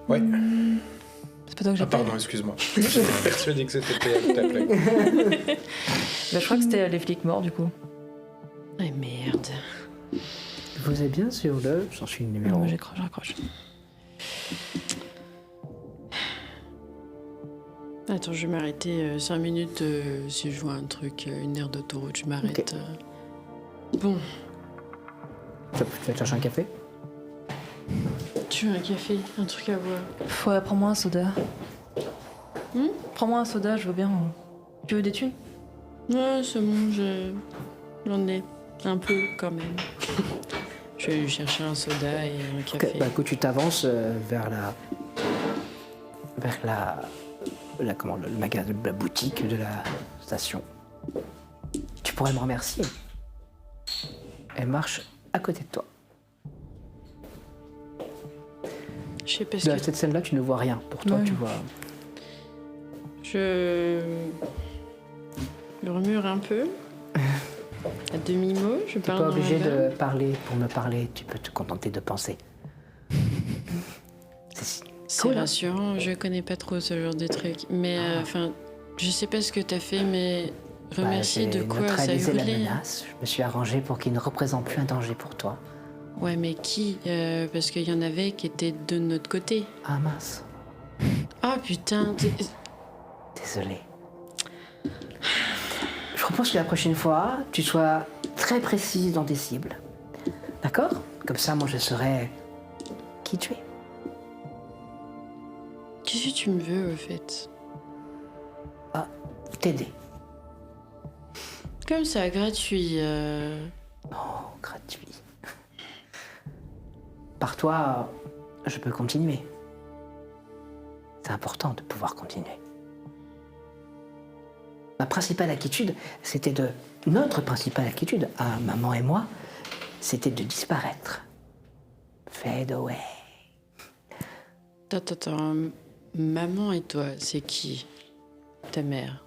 Ouais. C'est pas toi que Ah, j'appelle? pardon, excuse-moi. J'étais persuadé que c'était Théa qui t'appelait. Bah, je crois que c'était les flics morts du coup. Ah merde. vous êtes bien sur le. J'en suis le numéro. Non, je raccroche. Attends, je vais m'arrêter 5 minutes si je vois un truc, une aire d'autoroute, je m'arrête. Bon, Tu vas te chercher un café? tu veux un café, un truc à boire? Ouais, prends-moi un soda. Hmm? Prends-moi un soda, je veux bien. Tu veux des thunes? Ouais, c'est bon, j'en ai un peu quand même. Je vais lui chercher un soda et un café. Ok, bah, écoute, tu t'avances vers le magasin, la boutique de la station. Tu pourrais me remercier. Elle marche à côté de toi. Je sais pas ce De que... cette scène-là, tu ne vois rien. Pour toi, Ouais. tu vois. Je murmure un peu. À demi-mot, je Tu n'es parle pas dans obligé la langue. de parler pour me parler. Tu peux te contenter de penser. C'est cool, hein. rassurant, je connais pas trop ce genre de trucs. Mais enfin, je sais pas ce que t'as fait, mais remercier de j'ai quoi ça neutralisé la voulait. menace. Je me suis arrangé pour qu'il ne représente plus un danger pour toi. Ouais, mais qui parce qu'il y en avait qui étaient de notre côté. Ah mince, Ah putain, désolé. Je propose que la prochaine fois, tu sois très précise dans tes cibles. D'accord? Comme ça, moi, je saurai qui tu es. qu'est-ce que tu me veux au fait? T'aider. Comme ça, gratuit. Oh, gratuit. Par toi, je peux continuer. C'est important de pouvoir continuer. Notre principale inquiétude, à maman et moi, c'était de disparaître. Fade away. Attends, maman et toi, c'est qui? Ta mère?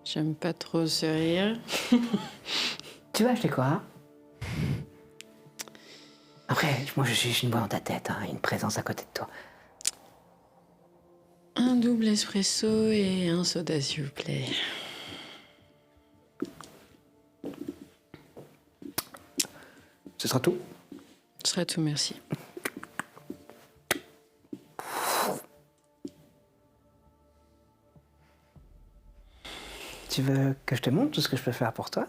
J'aime pas trop ce rire. Tu vas acheter quoi? Après, moi je suis une voix dans ta tête, hein, une présence à côté de toi. Un double espresso et un soda, s'il vous plaît. Ce sera tout? Ce sera tout, merci. Tu veux que je te montre tout ce que je peux faire pour toi?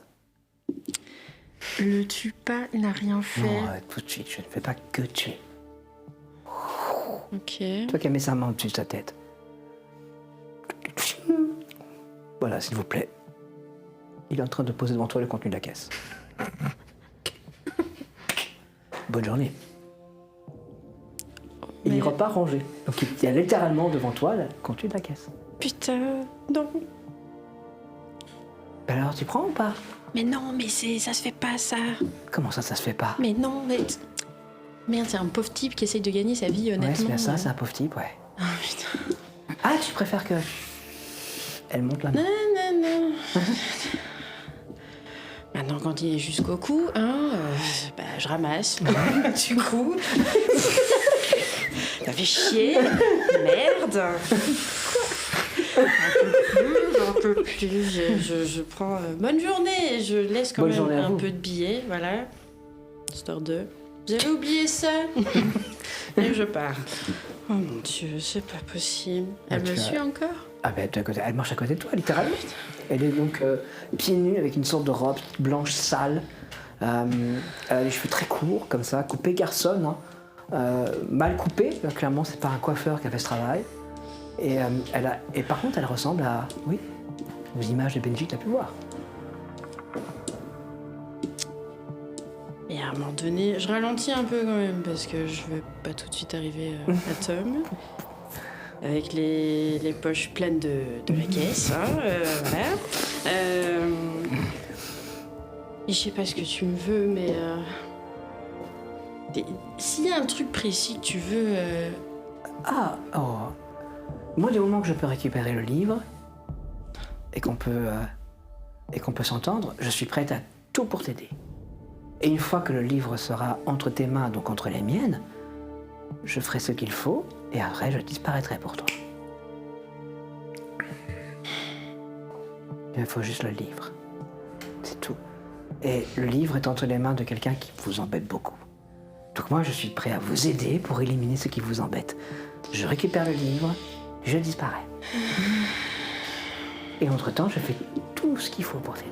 Le tue pas, il n'a rien fait. Non, tout de suite, je ne fais pas que tuer. Ok. Toi qui as mis sa main au-dessus de sa tête. Voilà, s'il vous plaît. Il est en train de poser devant toi le contenu de la caisse. Bonne journée. Il Mais- n'y pas rangé. Donc il y a littéralement devant toi le contenu de la caisse. Putain, non. Ben alors tu prends ou pas? Mais non, mais ça se fait pas ça. Comment ça se fait pas? Mais non, mais... Merde, c'est un pauvre type qui essaye de gagner sa vie, honnêtement. Ouais, c'est bien ça, c'est un pauvre type, ouais. Ah, putain. Ah, tu préfères que... Elle monte la main. Non, non, non. Maintenant, quand il est jusqu'au cou, bah, je ramasse. Du coup... Ça fait chier. Merde. J'en peux plus. Je prends... bonne journée. Je laisse quand Bonne même journée à un vous. peu de billets, voilà. Histoire de... Vous avez oublié ça. Et je pars. Oh mon Dieu, c'est pas possible. Elle Ah, me tu suit as- encore? Ah ben, elle marche à côté de toi, littéralement. Elle est donc pieds nus avec une sorte de robe blanche sale. Elle a les cheveux très courts, comme ça, coupés garçonne. Hein. Mal coupés, clairement, c'est pas un coiffeur qui a fait ce travail. Et, et par contre, elle ressemble à, oui, aux images de Benji que tu as pu voir. Et à un moment donné, je ralentis un peu quand même parce que je veux pas tout de suite arriver à Tom. Avec les poches pleines de la caisse, hein, voilà. Et je sais pas ce que tu me veux, mais s'il y a un truc précis que tu veux, Ah, oh. Moi, du moment que je peux récupérer le livre et qu'on peut s'entendre, je suis prête à tout pour t'aider. Et une fois que le livre sera entre tes mains, donc entre les miennes, je ferai ce qu'il faut et après je disparaîtrai pour toi. Il me faut juste le livre. C'est tout. Et le livre est entre les mains de quelqu'un qui vous embête beaucoup. Donc moi, je suis prêt à vous aider pour éliminer ce qui vous embête. Je récupère le livre, je disparais. Et entre-temps, je fais tout ce qu'il faut pour t'aider.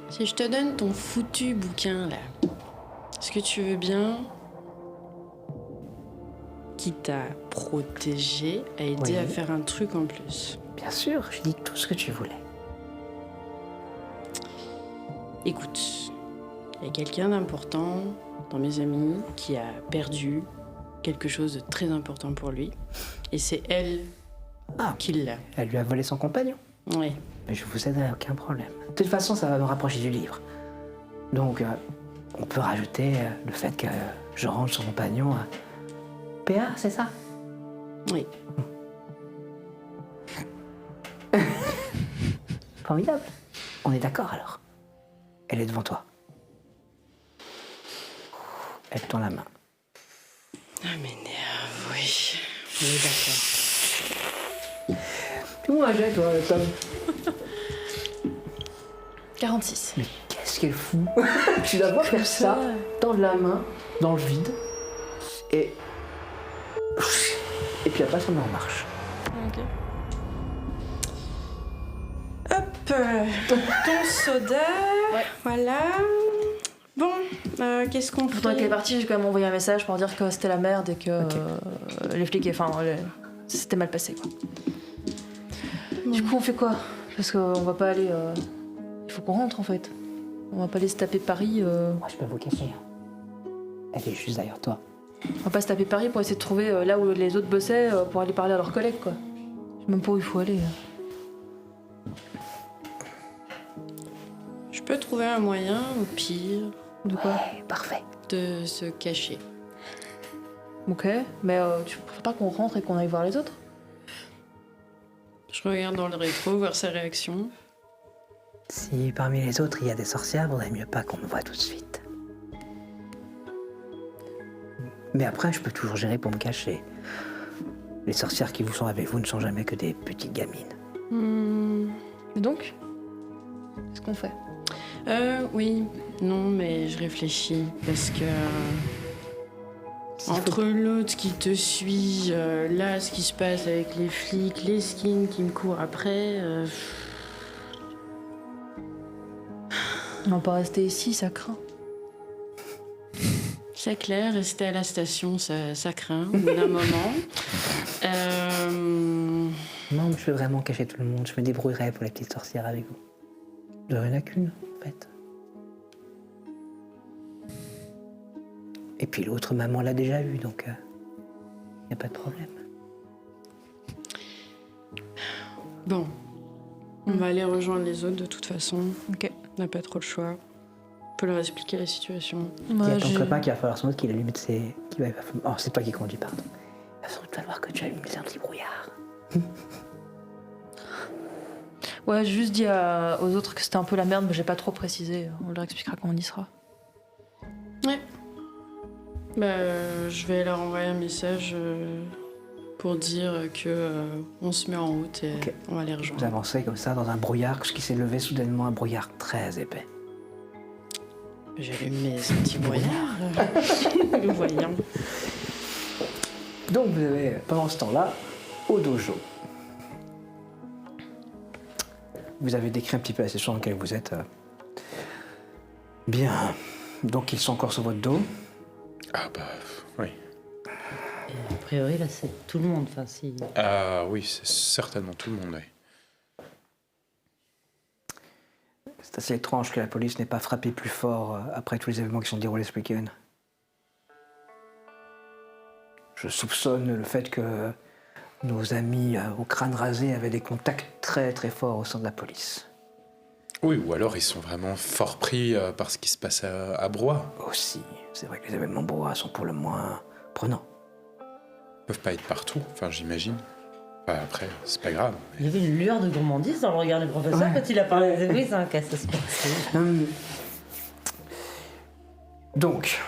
si je te donne ton foutu bouquin là, est-ce que tu veux bien, quitte à protéger, à aider Oui. à faire un truc en plus? Bien sûr, je dis tout ce que tu voulais. Écoute, il y a quelqu'un d'important dans mes amis qui a perdu quelque chose de très important pour lui. Et c'est elle Ah. qui l'a. Elle lui a volé son compagnon. Ouais. Mais je vous aiderai, aucun problème. De toute façon, ça va me rapprocher du livre. Donc, on peut rajouter le fait que je range son compagnon à PA, c'est ça? Oui. Formidable. On est d'accord alors. Elle est devant toi. Elle tend la main. Ah, m'énerve, oui. On est d'accord. Fais-moi un jet, toi, Tom. 46. Mais qu'est-ce qu'elle fout? Tu la vois faire ça, tendre la main dans le vide, et puis après, ça met en marche. Hop, ton soda. Ouais. Voilà. Bon, qu'est-ce qu'on Pendant qu'elle est fait? partie, j'ai quand même envoyé un message pour dire que c'était la merde et que les flics, c'était mal passé, quoi. Du coup, on fait quoi? Parce qu'on va pas aller... Il faut qu'on rentre, en fait. On va pas aller se taper Paris. Moi, je peux vous cacher. Elle est juste derrière toi. On va pas se taper Paris pour essayer de trouver là où les autres bossaient pour aller parler à leurs collègues, quoi. Je sais même pas où il faut aller. Je peux trouver un moyen, au pire, De quoi? Parfait. de se cacher. Ok, mais tu préfères pas qu'on rentre et qu'on aille voir les autres? Je regarde dans le rétro, voir sa réaction. Si parmi les autres, il y a des sorcières, vaudrait mieux pas qu'on me voit tout de suite. Mais après, je peux toujours gérer pour me cacher. Les sorcières qui vous sont avec vous ne sont jamais que des petites gamines. Et donc? Qu'est-ce qu'on fait? Oui. Non, mais je réfléchis. Parce que... entre l'autre qui te suit, là, ce qui se passe avec les flics, les skins qui me courent après... On va pas rester ici, ça craint. C'est clair, rester à la station, ça craint au bout d'un moment. Non, mais je vais vraiment cacher tout le monde. Je me débrouillerai pour la petite sorcière avec vous. Il n'y en a qu'une, en fait. Et puis l'autre, maman l'a déjà vue, donc il n'y a pas de problème. Bon, on va aller rejoindre les autres de toute façon. Ok. On n'a pas trop le choix. On peut leur expliquer la situation. Il y a ton j'ai- copain qui va falloir sans doute qu'il allume ses... Oh, c'est toi qui conduis, pardon. Il va sans doute falloir que tu allumes un petit brouillard. Ouais, j'ai juste dit aux autres que c'était un peu la merde, mais j'ai pas trop précisé. On leur expliquera quand on y sera. Ouais. Je vais leur envoyer un message pour dire que on se met en route et Ok. on va les Vous rejoindre. avancez comme ça dans un brouillard, ce qui s'est levé soudainement, un brouillard très épais. J'allume mes anti-brouillards. Voyons. Donc vous avez, pendant ce temps-là, au dojo. Vous avez décrit un petit peu la situation dans laquelle vous êtes. Bien. Donc ils sont encore sur votre dos. Ah bah, oui. Et a priori, là, c'est tout le monde. Enfin, si... Ah oui, c'est certainement tout le monde, oui. C'est assez étrange que la police n'ait pas frappé plus fort après tous les événements qui sont déroulés ce week-end. Je soupçonne le fait que nos amis au crâne rasé avaient des contacts très très forts au sein de la police. Oui, ou alors ils sont vraiment fort pris par ce qui se passe à Broye. Aussi, c'est vrai que les événements bois sont pour le moins prenants. Ils peuvent pas être partout, enfin j'imagine. Enfin, après, c'est pas grave. Il y avait une lueur de gourmandise dans le regard du professeur Ouais. quand il a parlé des oui, c'est un cas, ça se passe. Donc,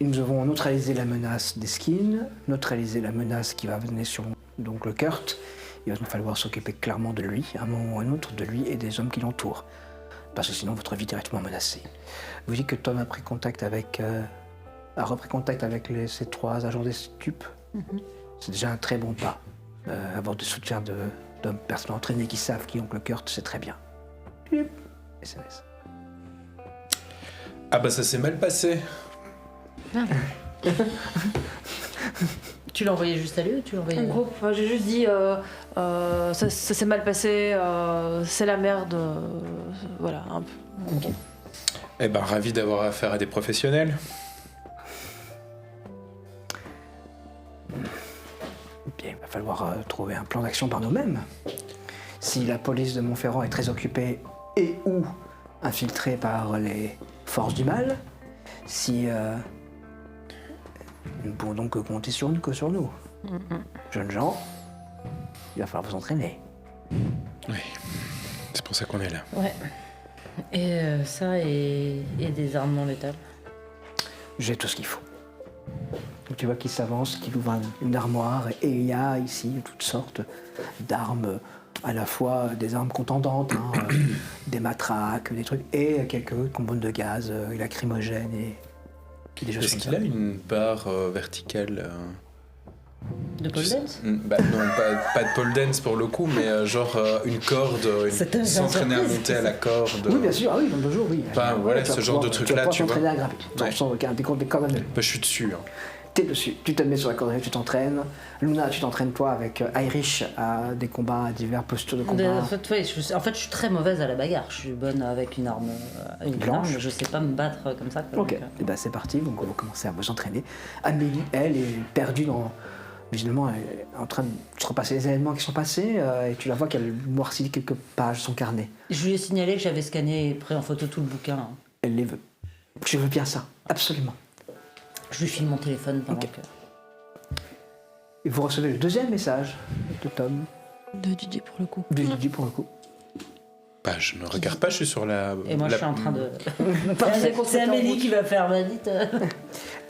nous avons neutralisé la menace des skins, neutralisé la menace qui va venir sur donc, le Kurt. Il va nous falloir s'occuper clairement de lui, à un moment ou à un autre, de lui et des hommes qui l'entourent. Parce que sinon, votre vie est directement menacée. Vous dites que Tom a repris contact avec ces 3 agents des stupes. C'est déjà un très bon pas. Avoir du soutien d'hommes personnes entraînées qui savent qui ont le Kurt, c'est très bien. SMS. Ah bah ça s'est mal passé. Tu l'as envoyé juste à lui ou tu l'as envoyé En gros, j'ai juste dit ça s'est mal passé, c'est la merde. Voilà, un peu. Eh ben ravi d'avoir affaire à des professionnels. Bien, il va falloir trouver un plan d'action par nous-mêmes. Si la police de Montferrand est très occupée et ou infiltrée par les forces du mal, si nous ne pouvons donc compter sur nous que sur nous. Jeunes gens, il va falloir vous entraîner. Oui, c'est pour ça qu'on est là. Ouais. Et ça et des armes non létales. J'ai tout ce qu'il faut. Donc tu vois qu'il s'avance, qu'il ouvre une armoire et il y a ici toutes sortes d'armes, à la fois des armes contendantes, des matraques, des trucs, et quelques bonbonnes de gaz, lacrymogènes et des choses Est-ce comme qu'il ça. a une barre verticale De pole dance Bah non, pas de pole dance pour le coup, mais genre une corde, C'était s'entraîner à surprise. monter à la corde. Oui, bien sûr, oui, dans 2 jours, oui. Enfin, voilà, Tu vas ce genre de pouvoir- truc-là, tu tu vas vois. pouvoir t'entraîner à grimper. Ouais. Sans des cordes à nœuds. Bah, je suis dessus. Hein. T'es dessus, tu te mets sur la corde à nœuds, tu t'entraînes. Luna, tu t'entraînes toi avec Irish à des combats, à divers postures de combat. En fait, ouais, je suis très mauvaise à la bagarre. Je suis bonne avec une arme, Blanche. mais je sais pas me battre comme ça. Quoi. Ok, Donc, et ben c'est parti, donc on va commencer à vous entraîner. Amélie, elle, est perdue dans. Visiblement, elle est en train de se repasser les événements qui sont passés, et tu la vois qu'elle noircit quelques pages, son carnet. Je lui ai signalé que j'avais scanné et pris en photo tout le bouquin. Hein. Elle les veut. Je veux bien ça, absolument. Je lui file mon téléphone pendant Ok. que. Et vous recevez le 2e message de Tom, De Didier pour le coup. de Didi pour le coup. Bah, je me regarde pas, je suis sur la. Et moi, la- je suis en train de. Parfait pour C'est cette Amélie route. qui va faire ma dite.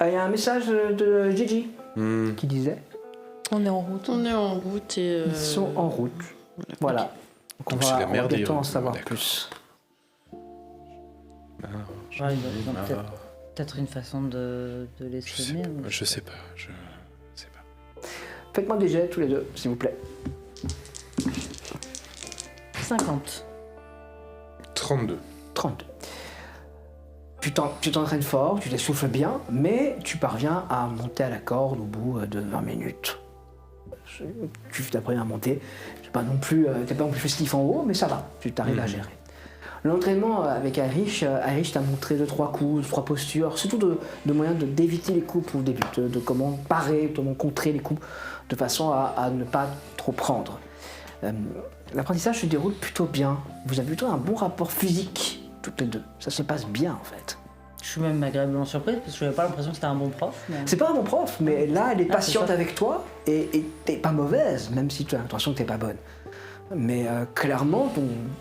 Il y a un message de Gigi Hmm. qui disait On est en route. On est en route et. ils sont en route. Voilà. Donc on Donc c'est va, la on va merde, bientôt et- en savoir d'accord. plus. Ouais, ils ont peut-être une façon de les semer. ou- Je sais pas, je sais pas. Faites-moi des jets tous les deux, s'il vous plaît. 50. 32. 32. Tu t'entraînes fort, tu t'essouffles bien, mais tu parviens à monter à la corde au bout de 20 minutes. Tu t'apprends à monter. T'as pas non plus festif en haut, mais ça va, tu t'arrives à gérer. L'entraînement avec Irish t'a montré 2-3 coups, 3 postures, surtout de moyens d'éviter les coups au début, de comment parer, comment contrer les coups, de façon à ne pas trop prendre. L'apprentissage se déroule plutôt bien. Vous avez plutôt un bon rapport physique, toutes les deux. Ça se passe bien, en fait. Je suis même agréablement surprise parce que je n'avais pas l'impression que c'était un bon prof. Mais... C'est pas un bon prof, mais là, elle est Ah, patiente c'est ça. avec toi et t'es pas mauvaise, même si tu as l'impression que t'es pas bonne. Mais clairement,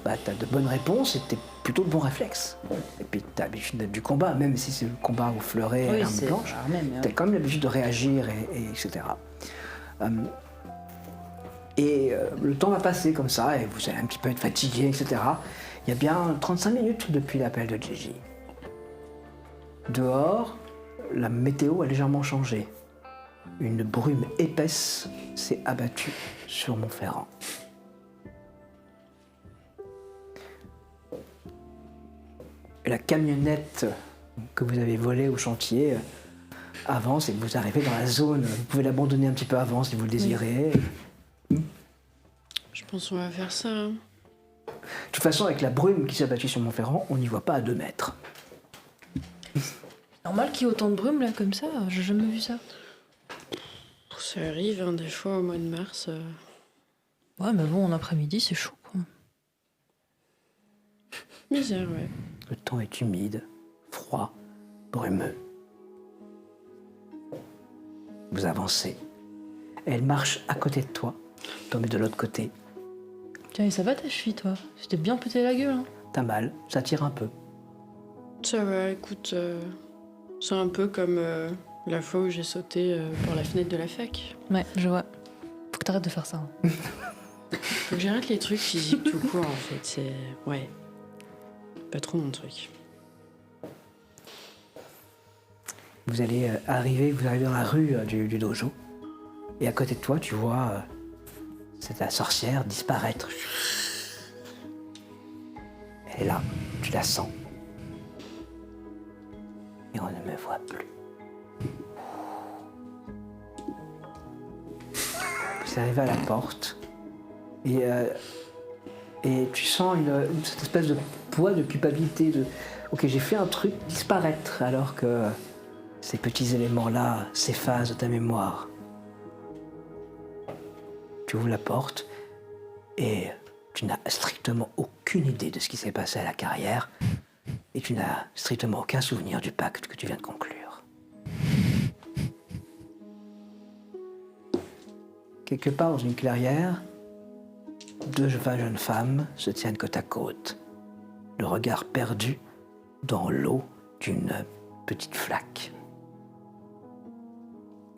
t'as de bonnes réponses et t'es plutôt de bons réflexes. Et puis t'as l'habitude du combat, même si c'est le combat au fleuret et Oui, arme c'est blanche. armé, mais T'as quand même l'habitude de réagir, etc. Le temps va passer comme ça, et vous allez un petit peu être fatigué, etc. Il y a bien 35 minutes depuis l'appel de Gigi. Dehors, la météo a légèrement changé. Une brume épaisse s'est abattue sur Montferrand. La camionnette que vous avez volée au chantier avance et vous arrivez dans la zone. Vous pouvez l'abandonner un petit peu avant si vous le désirez. Je pense qu'on va faire ça. Hein. De toute façon, avec la brume qui s'est abattue sur Montferrand, on n'y voit pas à 2 mètres. Normal qu'il y ait autant de brume là comme ça, j'ai jamais vu ça. Ça arrive, hein, des fois au mois de mars. Ouais, mais bon, en après-midi, c'est chaud quoi. Misère, ouais. Le temps est humide, froid, brumeux. Vous avancez. Elle marche à côté de toi, tombez de l'autre côté. Tiens, et ça va ta cheville, toi? C'était bien pété la gueule, hein. T'as mal, ça tire un peu. Ça va, écoute, c'est un peu comme la fois où j'ai sauté par la fenêtre de la fac. Ouais, je vois. Faut que t'arrêtes de faire ça. Hein. Faut que j'arrête les trucs physiques tout court, en fait. C'est... Ouais. Pas trop mon truc. Vous allez arriver dans la rue du dojo. Et à côté de toi, tu vois la sorcière disparaître. Elle est là, tu la sens. Et on ne me voit plus. Vous arrivez à la porte. Et tu sens cette espèce de poids de culpabilité de ok, j'ai fait un truc disparaître alors que ces petits éléments-là s'effacent de ta mémoire. Tu ouvres la porte et tu n'as strictement aucune idée de ce qui s'est passé à la carrière et tu n'as strictement aucun souvenir du pacte que tu viens de conclure. Quelque part dans une clairière, 2 jeunes femmes se tiennent côte à côte, le regard perdu dans l'eau d'une petite flaque.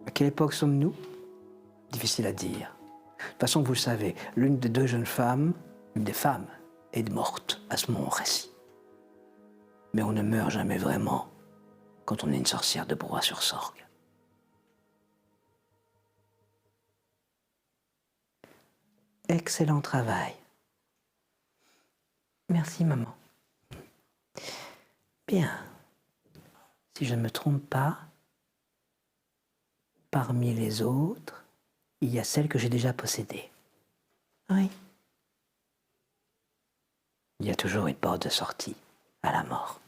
À quelle époque sommes-nous? Difficile à dire. De toute façon, vous le savez, l'une des 2 jeunes femmes, une des femmes, est morte à ce moment récit. Mais on ne meurt jamais vraiment quand on est une sorcière de Broye-sur-Sorgue. Excellent travail. Merci, maman. Bien. Si je ne me trompe pas, parmi les autres, il y a celle que j'ai déjà possédée. Oui. Il y a toujours une porte de sortie à la mort.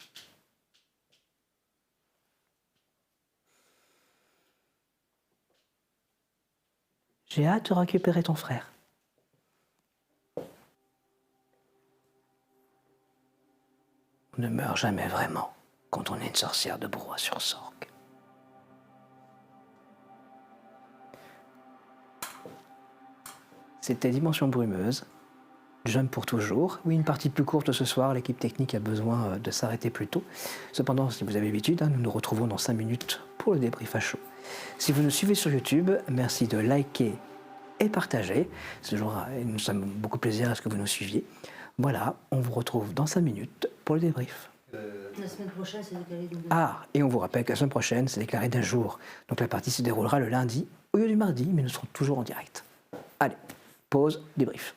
J'ai hâte de récupérer ton frère. On ne meurt jamais vraiment quand on est une sorcière de Broye-sur-Sorgue. C'était Dimension Brumeuse. Jump pour toujours. Oui, une partie plus courte ce soir. L'équipe technique a besoin de s'arrêter plus tôt. Cependant, si vous avez l'habitude, nous nous retrouvons dans 5 minutes pour le débrief à chaud. Si vous nous suivez sur YouTube, merci de liker et partager. Nous sommes beaucoup plaisir à ce que vous nous suiviez. Voilà, on vous retrouve dans 5 minutes pour le débrief. La semaine prochaine, c'est décalé d'une... Ah, et on vous rappelle que la semaine prochaine, c'est déclaré d'un jour. Donc la partie se déroulera le lundi au lieu du mardi, mais nous serons toujours en direct. Allez, pause, débrief.